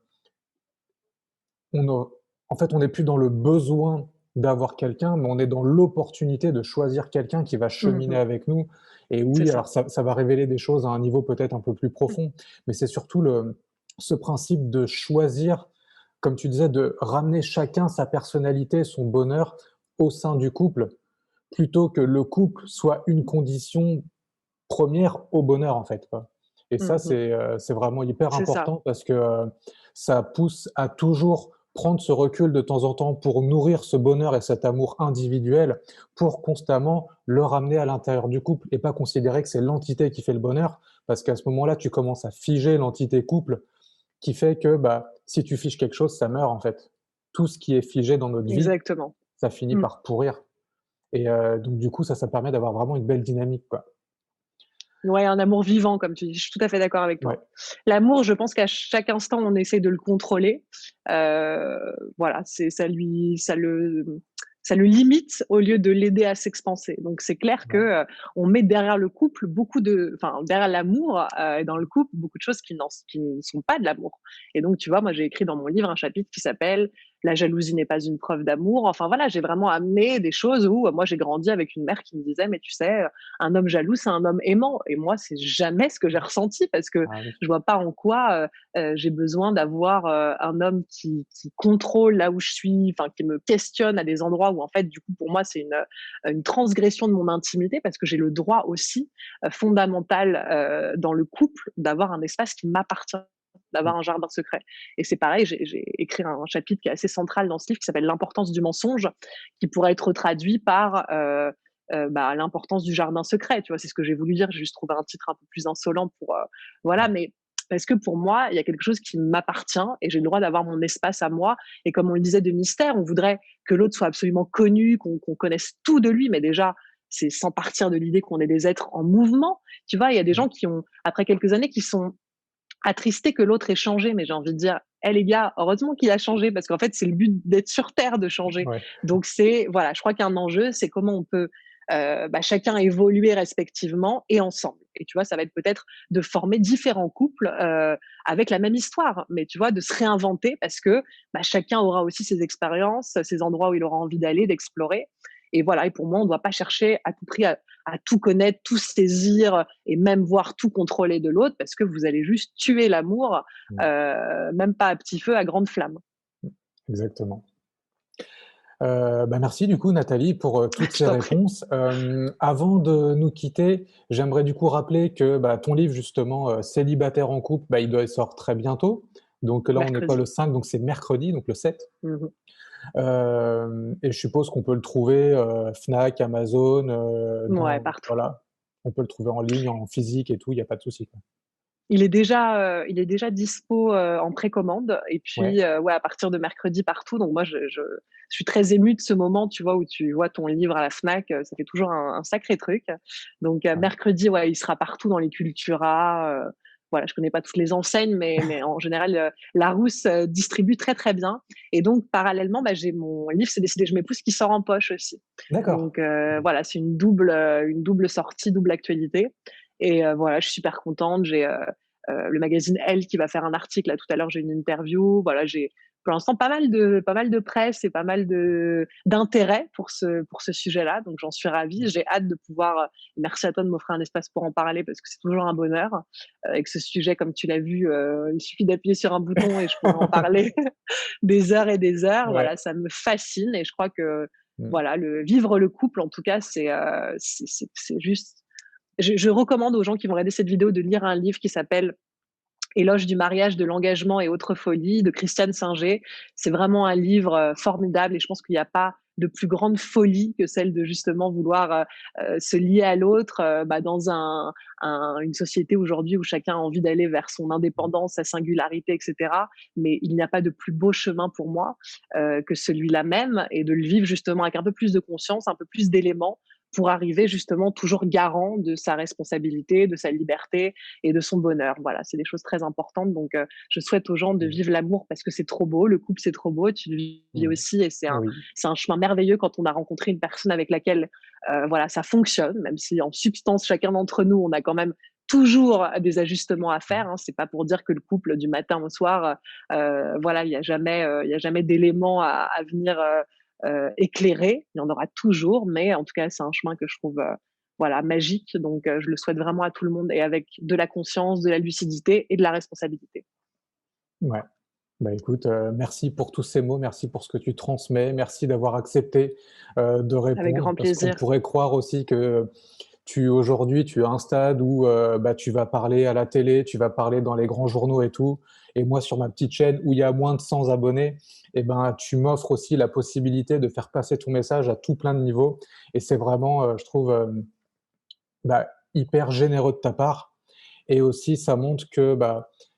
on a en fait, on n'est plus dans le besoin d'avoir quelqu'un, mais on est dans l'opportunité de choisir quelqu'un qui va cheminer Mhm. avec nous. Et C'est oui, alors ça. ça va révéler des choses à un niveau peut-être un peu plus profond, mais c'est surtout ce principe de choisir, comme tu disais, de ramener chacun sa personnalité, son bonheur au sein du couple, plutôt que le couple soit une condition première au bonheur, en fait, quoi. Et ça, Mhm. c'est vraiment hyper C'est ça. important parce que, ça pousse à toujours prendre ce recul de temps en temps pour nourrir ce bonheur et cet amour individuel, pour constamment le ramener à l'intérieur du couple et pas considérer que c'est l'entité qui fait le bonheur. Parce qu'à ce moment-là, tu commences à figer l'entité couple qui fait que, si tu figes quelque chose, ça meurt, en fait. Tout ce qui est figé dans notre vie, Exactement. ça finit Mm. par pourrir et donc du coup, ça permet d'avoir vraiment une belle dynamique, quoi. Ouais, un amour vivant, comme tu dis. Je suis tout à fait d'accord avec Ouais. toi. L'amour, je pense qu'à chaque instant, on essaie de le contrôler. Voilà, ça le limite au lieu de l'aider à s'expanser. Donc, c'est clair que Ouais. on met derrière le couple enfin, derrière l'amour, et dans le couple, beaucoup de choses qui ne sont pas de l'amour. Et donc, tu vois, moi, j'ai écrit dans mon livre un chapitre qui s'appelle La jalousie n'est pas une preuve d'amour. Enfin, voilà, j'ai vraiment amené des choses où moi, j'ai grandi avec une mère qui me disait, mais tu sais, un homme jaloux, c'est un homme aimant. Et moi, c'est jamais ce que j'ai ressenti, parce que Ah oui. je vois pas en quoi j'ai besoin d'avoir un homme qui contrôle là où je suis, enfin, qui me questionne à des endroits où, en fait, du coup, pour moi, c'est une transgression de mon intimité, parce que j'ai le droit aussi fondamental dans le couple d'avoir un espace qui m'appartient. d'avoir un jardin secret. Et c'est pareil, j'ai écrit un chapitre qui est assez central dans ce livre qui s'appelle l'importance du mensonge, qui pourrait être traduit par l'importance du jardin secret. Tu vois, c'est ce que j'ai voulu dire. J'ai juste trouvé un titre un peu plus insolent pour voilà, mais parce que pour moi, il y a quelque chose qui m'appartient et j'ai le droit d'avoir mon espace à moi. Et comme on le disait de mystère, on voudrait que l'autre soit absolument connu, qu'on connaisse tout de lui, mais déjà, c'est sans partir de l'idée qu'on est des êtres en mouvement. Tu vois, il y a des gens qui ont, après quelques années, qui sont attristés que l'autre ait changé, mais j'ai envie de dire, les gars, heureusement qu'il a changé, parce qu'en fait, c'est le but d'être sur Terre de changer. Ouais. Donc voilà, je crois qu'un enjeu, c'est comment on peut chacun évoluer respectivement et ensemble. Et tu vois, ça va être peut-être de former différents couples avec la même histoire, mais tu vois, de se réinventer parce que chacun aura aussi ses expériences, ses endroits où il aura envie d'aller, d'explorer. Et voilà, et pour moi, on ne doit pas chercher à tout prix à tout connaître, tout saisir et même voir tout contrôler de l'autre parce que vous allez juste tuer l'amour, même pas à petit feu, à grande flamme. Exactement. Merci du coup Nathalie pour toutes Je ces t'en prie. réponses. Avant de nous quitter, j'aimerais du coup rappeler que ton livre justement Célibataire en couple, il sort très bientôt. Donc là on est quoi Mercredi. le 5, donc c'est mercredi, donc le 7. Mmh. Et je suppose qu'on peut le trouver Fnac, Amazon, Ouais, partout. voilà, on peut le trouver en ligne, en physique et tout, il n'y a pas de souci, quoi. Il est déjà dispo, en précommande et Ouais, puis, ouais, à partir de mercredi partout. Donc moi, je suis très émue de ce moment, tu vois, où tu vois ton livre à la Fnac, ça fait toujours un sacré truc. Donc, ouais. mercredi, ouais, il sera partout dans les Cultura, voilà, je connais pas toutes les enseignes, mais en général, Larousse, distribue très, très bien et donc parallèlement, j'ai mon livre «C'est décidé, je m'épouse» qui sort en poche aussi. D'accord. Donc, voilà, c'est une double sortie, double actualité et voilà, je suis super contente. J'ai, le magazine Elle qui va faire un article. Là, tout à l'heure, j'ai une interview. Voilà, j'ai pour l'instant pas mal de presse et pas mal d'intérêt pour ce sujet-là. Donc, j'en suis ravie. J'ai hâte de pouvoir. Merci à toi de m'offrir un espace pour en parler parce que c'est toujours un bonheur. Avec ce sujet, comme tu l'as vu, il suffit d'appuyer sur un bouton et je pourrais en parler des heures et des heures. Ouais. Voilà, ça me fascine et je crois que Mmh. voilà, vivre le couple, en tout cas, c'est juste. Je recommande aux gens qui vont regarder cette vidéo de lire un livre qui s'appelle Éloge du mariage, de l'engagement et autres folies de Christiane Singer. C'est vraiment un livre formidable et je pense qu'il n'y a pas de plus grande folie que celle de justement vouloir se lier à l'autre dans une société aujourd'hui où chacun a envie d'aller vers son indépendance, sa singularité, etc. Mais il n'y a pas de plus beau chemin pour moi que celui-là même et de le vivre justement avec un peu plus de conscience, un peu plus d'éléments pour arriver justement toujours garant de sa responsabilité, de sa liberté et de son bonheur. Voilà, c'est des choses très importantes. Donc, je souhaite aux gens de Mmh. vivre l'amour parce que c'est trop beau. Le couple, c'est trop beau. Tu le vis Mmh. aussi et Oui. c'est un chemin merveilleux quand on a rencontré une personne avec laquelle, voilà, ça fonctionne, même si en substance, chacun d'entre nous, on a quand même toujours des ajustements à faire. Hein. C'est pas pour dire que le couple du matin au soir, voilà, il y a jamais d'éléments à venir éclairé. Il y en aura toujours, mais en tout cas, c'est un chemin que je trouve voilà, magique. Donc, je le souhaite vraiment à tout le monde et avec de la conscience, de la lucidité et de la responsabilité. Ouais. Écoute, merci pour tous ces mots, merci pour ce que tu transmets, merci d'avoir accepté, de Avec répondre grand parce qu'on plaisir. pourrait croire aussi que aujourd'hui, tu as un stade où, tu vas parler à la télé, tu vas parler dans les grands journaux et tout et moi sur ma petite chaîne où il y a moins de 100 abonnés tu m'offres aussi la possibilité de faire passer ton message à tout plein de niveaux et c'est vraiment, je trouve, hyper généreux de ta part et aussi ça montre que,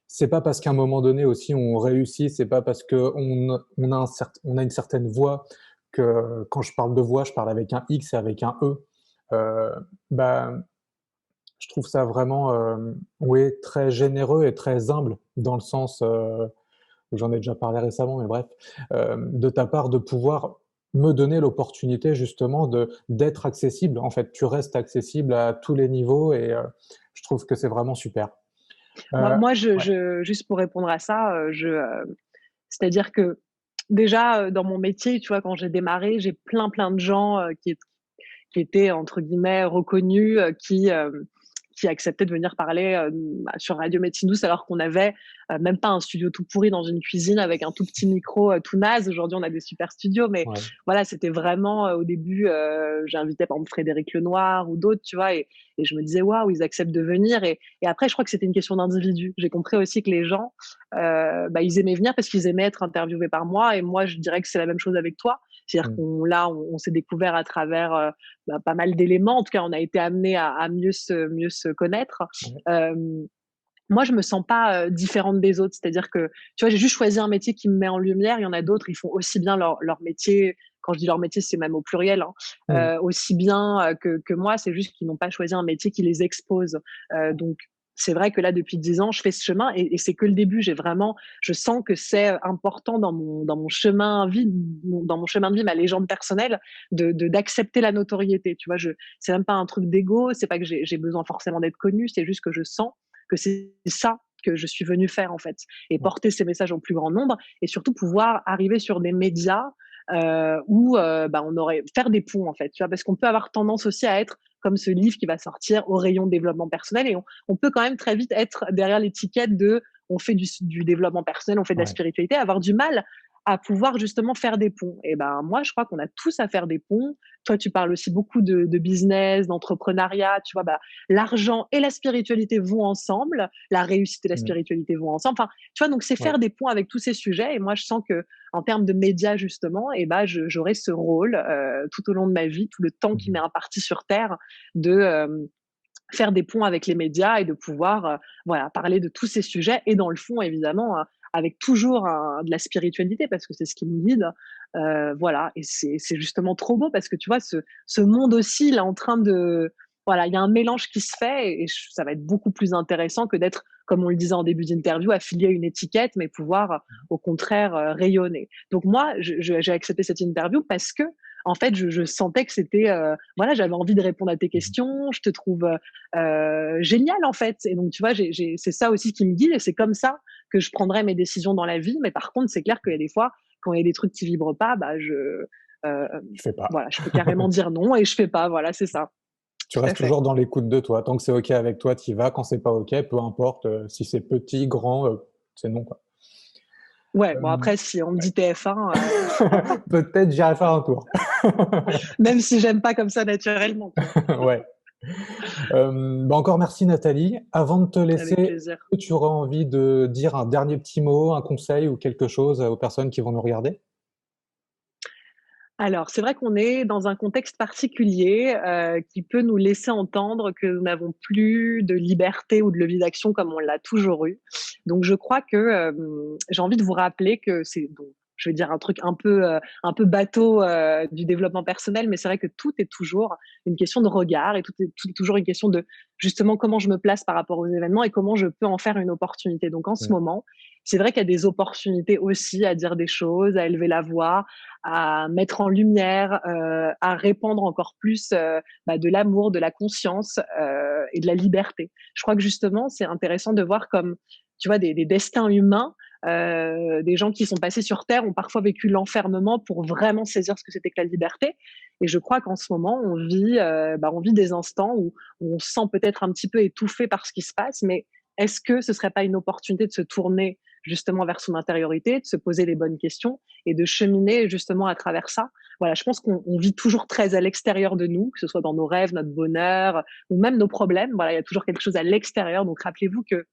c'est pas parce qu'à un moment donné aussi on réussit, c'est pas parce qu'on a une certaine voix que quand je parle de voix, je parle avec un X et avec un E. Heu, bah, je trouve ça vraiment, oui, très généreux et très humble dans le sens, j'en ai déjà parlé récemment, mais bref, de ta part de pouvoir me donner l'opportunité justement d'être accessible. En fait, tu restes accessible à tous les niveaux et je trouve que c'est vraiment super. Bah, Heu, moi, ouais. juste pour répondre à ça, c'est-à-dire que déjà, dans mon métier, tu vois, quand j'ai démarré, j'ai plein de gens qui étaient entre guillemets «reconnus», qui acceptaient de venir parler sur Radio Médecine Douce alors qu'on avait même pas un studio tout pourri dans une cuisine avec un tout petit micro tout naze. Aujourd'hui, on a des super studios, mais Ouais. voilà, c'était vraiment au début, j'ai invité par exemple Frédéric Lenoir ou d'autres, tu vois, et je me disais waouh, ils acceptent de venir. Et après, je crois que c'était une question d'individu. J'ai compris aussi que les gens, ils aimaient venir parce qu'ils aimaient être interviewés par moi. Et moi, je dirais que c'est la même chose avec toi. C'est-à-dire Mmh. on s'est découvert à travers pas mal d'éléments. En tout cas, on a été amené à mieux se connaître. Ouais. Moi, je me sens pas différente des autres. C'est-à-dire que, tu vois, j'ai juste choisi un métier qui me met en lumière. Il y en a d'autres, ils font aussi bien leur métier. Quand je dis leur métier, c'est même au pluriel, hein, Mmh. aussi bien que moi. C'est juste qu'ils n'ont pas choisi un métier qui les expose. Donc, c'est vrai que là, depuis 10 ans, je fais ce chemin et c'est que le début. Je sens que c'est important dans mon chemin vie, dans mon chemin de vie, ma légende personnelle, d'accepter la notoriété. Tu vois, c'est même pas un truc d'ego. C'est pas que j'ai besoin forcément d'être connue. C'est juste que je sens que c'est ça que je suis venue faire en fait, et Ouais. porter ces messages au plus grand nombre, et surtout pouvoir arriver sur des médias où on aurait faire des ponts en fait, tu vois, parce qu'on peut avoir tendance aussi à être comme ce livre qui va sortir au rayon développement personnel, et on peut quand même très vite être derrière l'étiquette de on fait du développement personnel, on fait de la Ouais. spiritualité, avoir du mal à pouvoir justement faire des ponts. Et ben moi, je crois qu'on a tous à faire des ponts. Toi, tu parles aussi beaucoup de business, d'entrepreneuriat, tu vois, l'argent et la spiritualité vont ensemble, la réussite et la Mmh. spiritualité vont ensemble. Enfin, tu vois, donc c'est Ouais. faire des ponts avec tous ces sujets. Et moi, je sens que en termes de médias justement, j'aurai ce rôle tout au long de ma vie, tout le temps qui Mmh. m'est imparti sur terre, de faire des ponts avec les médias et de pouvoir voilà, parler de tous ces sujets, et dans le fond évidemment avec toujours de la spiritualité parce que c'est ce qui me guide. Voilà, et c'est justement trop beau parce que tu vois, ce monde aussi, il est en train de, voilà, il y a un mélange qui se fait, et ça va être beaucoup plus intéressant que d'être, comme on le disait en début d'interview, affilié à une étiquette, mais pouvoir au contraire rayonner. Donc moi, j'ai accepté cette interview parce que en fait, je sentais que c'était, voilà, j'avais envie de répondre à tes Mmh. questions. Je te trouve génial en fait. Et donc, tu vois, c'est ça aussi qui me guide, et c'est comme ça que je prendrai mes décisions dans la vie. Mais par contre, c'est clair qu'il y a des fois, quand il y a des trucs qui vibrent pas, euh, Je fais pas. voilà, je peux carrément dire non et je fais pas. Voilà, c'est ça. Tu Tout à restes fait. toujours dans l'écoute de toi. Tant que c'est OK avec toi, tu y vas. Quand c'est pas OK, peu importe, si c'est petit, grand, c'est non, quoi. Ouais, bon Hem, après, si on me ouais. dit TF1, Peut-être j'irai faire un tour. même si j'aime pas comme ça naturellement, tu vois. Ouais. Encore merci Nathalie. Avant de te laisser, Avec est-ce plaisir. que tu aurais envie de dire un dernier petit mot, un conseil ou quelque chose, aux personnes qui vont nous regarder? Alors, c'est vrai qu'on est dans un contexte particulier, qui peut nous laisser entendre que nous n'avons plus de liberté ou de levier d'action comme on l'a toujours eu. Donc je crois que, j'ai envie de vous rappeler que c'est bon, je vais dire un peu bateau, du développement personnel, mais c'est vrai que tout est toujours une question de regard, et tout est toujours une question de, justement, comment je me place par rapport aux événements et comment je peux en faire une opportunité. Donc en ce Mmh. moment, c'est vrai qu'il y a des opportunités aussi à dire des choses, à élever la voix, à mettre en lumière, à répandre encore plus de l'amour, de la conscience et de la liberté. Je crois que justement, c'est intéressant de voir comme, tu vois, des destins humains, des gens qui sont passés sur Terre ont parfois vécu l'enfermement pour vraiment saisir ce que c'était que la liberté. Et je crois qu'en ce moment, on vit des instants où on se sent peut-être un petit peu étouffé par ce qui se passe, mais est-ce que ce serait pas une opportunité de se tourner justement vers son intériorité, de se poser les bonnes questions et de cheminer justement à travers ça? Voilà, je pense qu'on vit toujours très à l'extérieur de nous, que ce soit dans nos rêves, notre bonheur ou même nos problèmes. Voilà, il y a toujours quelque chose à l'extérieur. Donc rappelez-vous que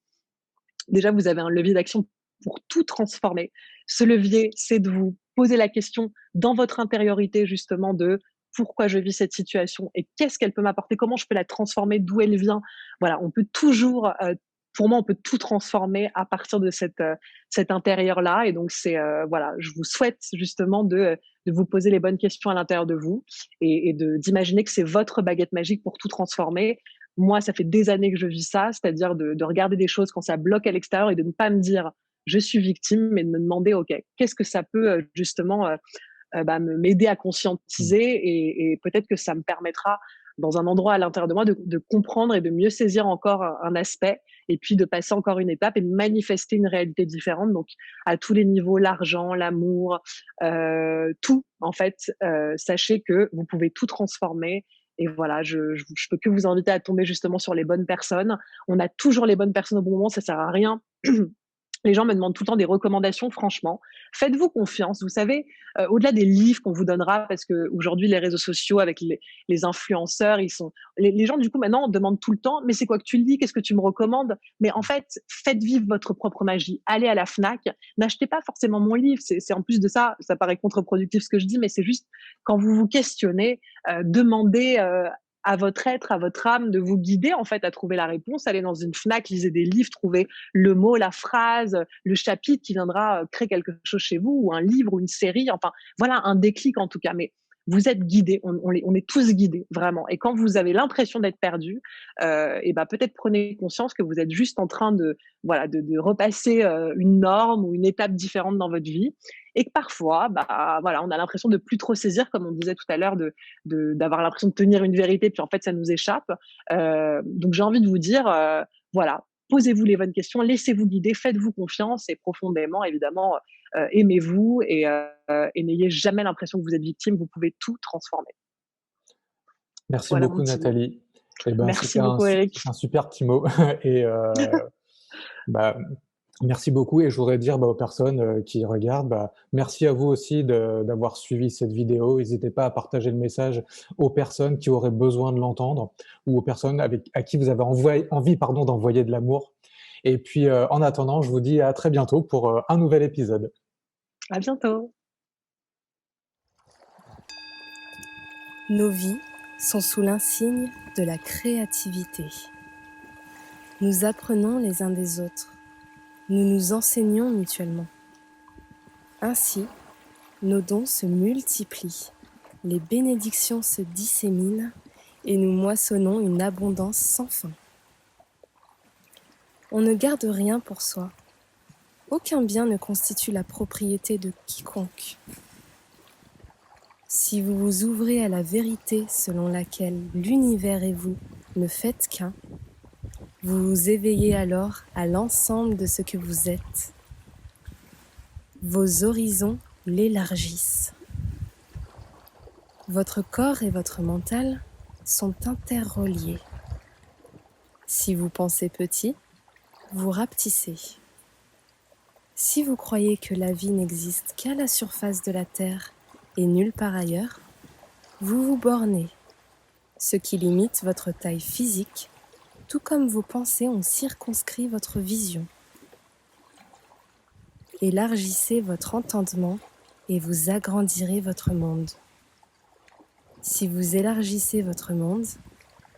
déjà, vous avez un levier d'action pour tout transformer. Ce levier, c'est de vous poser la question dans votre intériorité, justement, de pourquoi je vis cette situation et qu'est-ce qu'elle peut m'apporter, comment je peux la transformer, d'où elle vient. Voilà, on peut toujours, pour moi, on peut tout transformer à partir de cet intérieur-là. Et donc, voilà, je vous souhaite justement de vous poser les bonnes questions à l'intérieur de vous, et d'imaginer que c'est votre baguette magique pour tout transformer. Moi, ça fait des années que je vis ça, c'est-à-dire de regarder des choses quand ça bloque à l'extérieur et de ne pas me dire je suis victime, mais de me demander ok, qu'est-ce que ça peut justement m'aider à Mmh. conscientiser, et peut-être que ça me permettra dans un endroit à l'intérieur de moi de comprendre et de mieux saisir encore un aspect, et puis de passer encore une étape et de manifester une réalité différente. Donc à tous les niveaux, l'argent, l'amour, tout en fait, sachez que vous pouvez tout transformer, et voilà, je peux que vous inviter à tomber justement sur les bonnes personnes. On a toujours les bonnes personnes au bon moment, ça sert à rien. Les gens me demandent tout le temps des recommandations, franchement. Faites-vous confiance. Vous savez, au-delà des livres qu'on vous donnera, parce qu'aujourd'hui, les réseaux sociaux avec les influenceurs, les gens, du coup, maintenant, demandent tout le temps, mais c'est quoi que tu lis? Qu'est-ce que tu me recommandes? Mais en fait, faites vivre votre propre magie. Allez à la Fnac. N'achetez pas forcément mon livre. C'est en plus de ça, ça paraît contre-productif ce que je dis, mais c'est juste quand vous vous questionnez, demandez à votre être, à votre âme de vous guider en fait à trouver la réponse. Allez dans une Fnac, lisez des livres, trouvez le mot, la phrase, le chapitre qui viendra créer quelque chose chez vous, ou un livre, ou une série. Enfin, voilà, un déclic en tout cas. Mais vous êtes guidés, on est tous guidés, vraiment. Et quand vous avez l'impression d'être perdu, et ben peut-être prenez conscience que vous êtes juste en train de, voilà, de repasser une norme ou une étape différente dans votre vie. Et que parfois, bah, voilà, on a l'impression de plus trop saisir, comme on disait tout à l'heure, d'avoir l'impression de tenir une vérité, puis en fait, ça nous échappe. Donc, j'ai envie de vous dire, voilà, posez-vous les bonnes questions, laissez-vous guider, faites-vous confiance et profondément, évidemment, aimez-vous et n'ayez jamais l'impression que vous êtes victime, vous pouvez tout transformer. Merci Voilà mon beaucoup, petit mot. Nathalie. Eh ben, Merci beaucoup, Eric. c'est un super petit mot. Et bah, merci beaucoup. Et je voudrais dire aux personnes qui regardent, merci à vous aussi d'avoir suivi cette vidéo. N'hésitez pas à partager le message aux personnes qui auraient besoin de l'entendre, ou aux personnes à qui vous avez envie d'envoyer de l'amour. Et puis, en attendant, je vous dis à très bientôt pour un nouvel épisode. À bientôt. Nos vies sont sous l'insigne de la créativité. Nous apprenons les uns des autres. Nous nous enseignons mutuellement. Ainsi, nos dons se multiplient, les bénédictions se disséminent et nous moissonnons une abondance sans fin. On ne garde rien pour soi. Aucun bien ne constitue la propriété de quiconque. Si vous vous ouvrez à la vérité selon laquelle l'univers et vous ne faites qu'un, vous vous éveillez alors à l'ensemble de ce que vous êtes. Vos horizons l'élargissent. Votre corps et votre mental sont interreliés. Si vous pensez petit, vous rapetissez. Si vous croyez que la vie n'existe qu'à la surface de la Terre et nulle part ailleurs, vous vous bornez, ce qui limite votre taille physique, tout comme vos pensées ont circonscrit votre vision. Élargissez votre entendement et vous agrandirez votre monde. Si vous élargissez votre monde,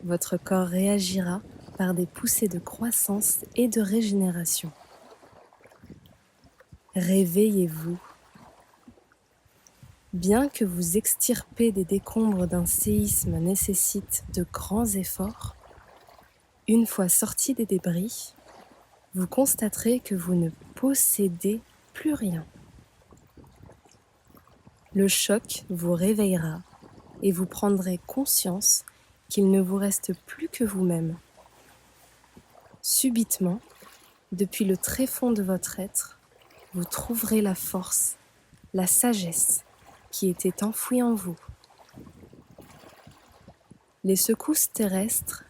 votre corps réagira par des poussées de croissance et de régénération. Réveillez-vous. Bien que vous extirper des décombres d'un séisme nécessite de grands efforts, une fois sorti des débris, vous constaterez que vous ne possédez plus rien. Le choc vous réveillera et vous prendrez conscience qu'il ne vous reste plus que vous-même. Subitement, depuis le tréfonds de votre être, vous trouverez la force, la sagesse qui était enfouie en vous. Les secousses terrestres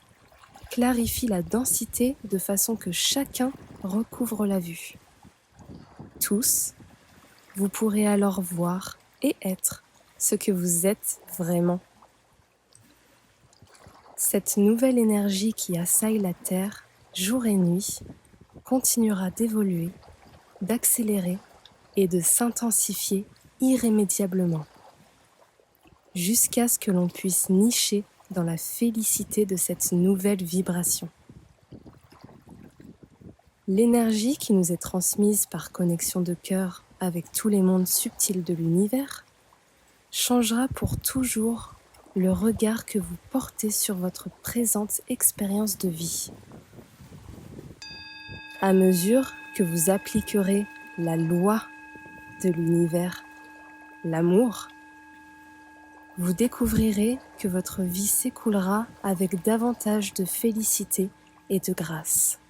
clarifient la densité de façon que chacun recouvre la vue. Tous, vous pourrez alors voir et être ce que vous êtes vraiment. Cette nouvelle énergie qui assaille la Terre, jour et nuit, continuera d'évoluer, d'accélérer et de s'intensifier irrémédiablement, jusqu'à ce que l'on puisse nicher dans la félicité de cette nouvelle vibration. L'énergie qui nous est transmise par connexion de cœur avec tous les mondes subtils de l'univers changera pour toujours le regard que vous portez sur votre présente expérience de vie. À mesure que vous appliquerez la loi de l'univers, l'amour, vous découvrirez que votre vie s'écoulera avec davantage de félicité et de grâce.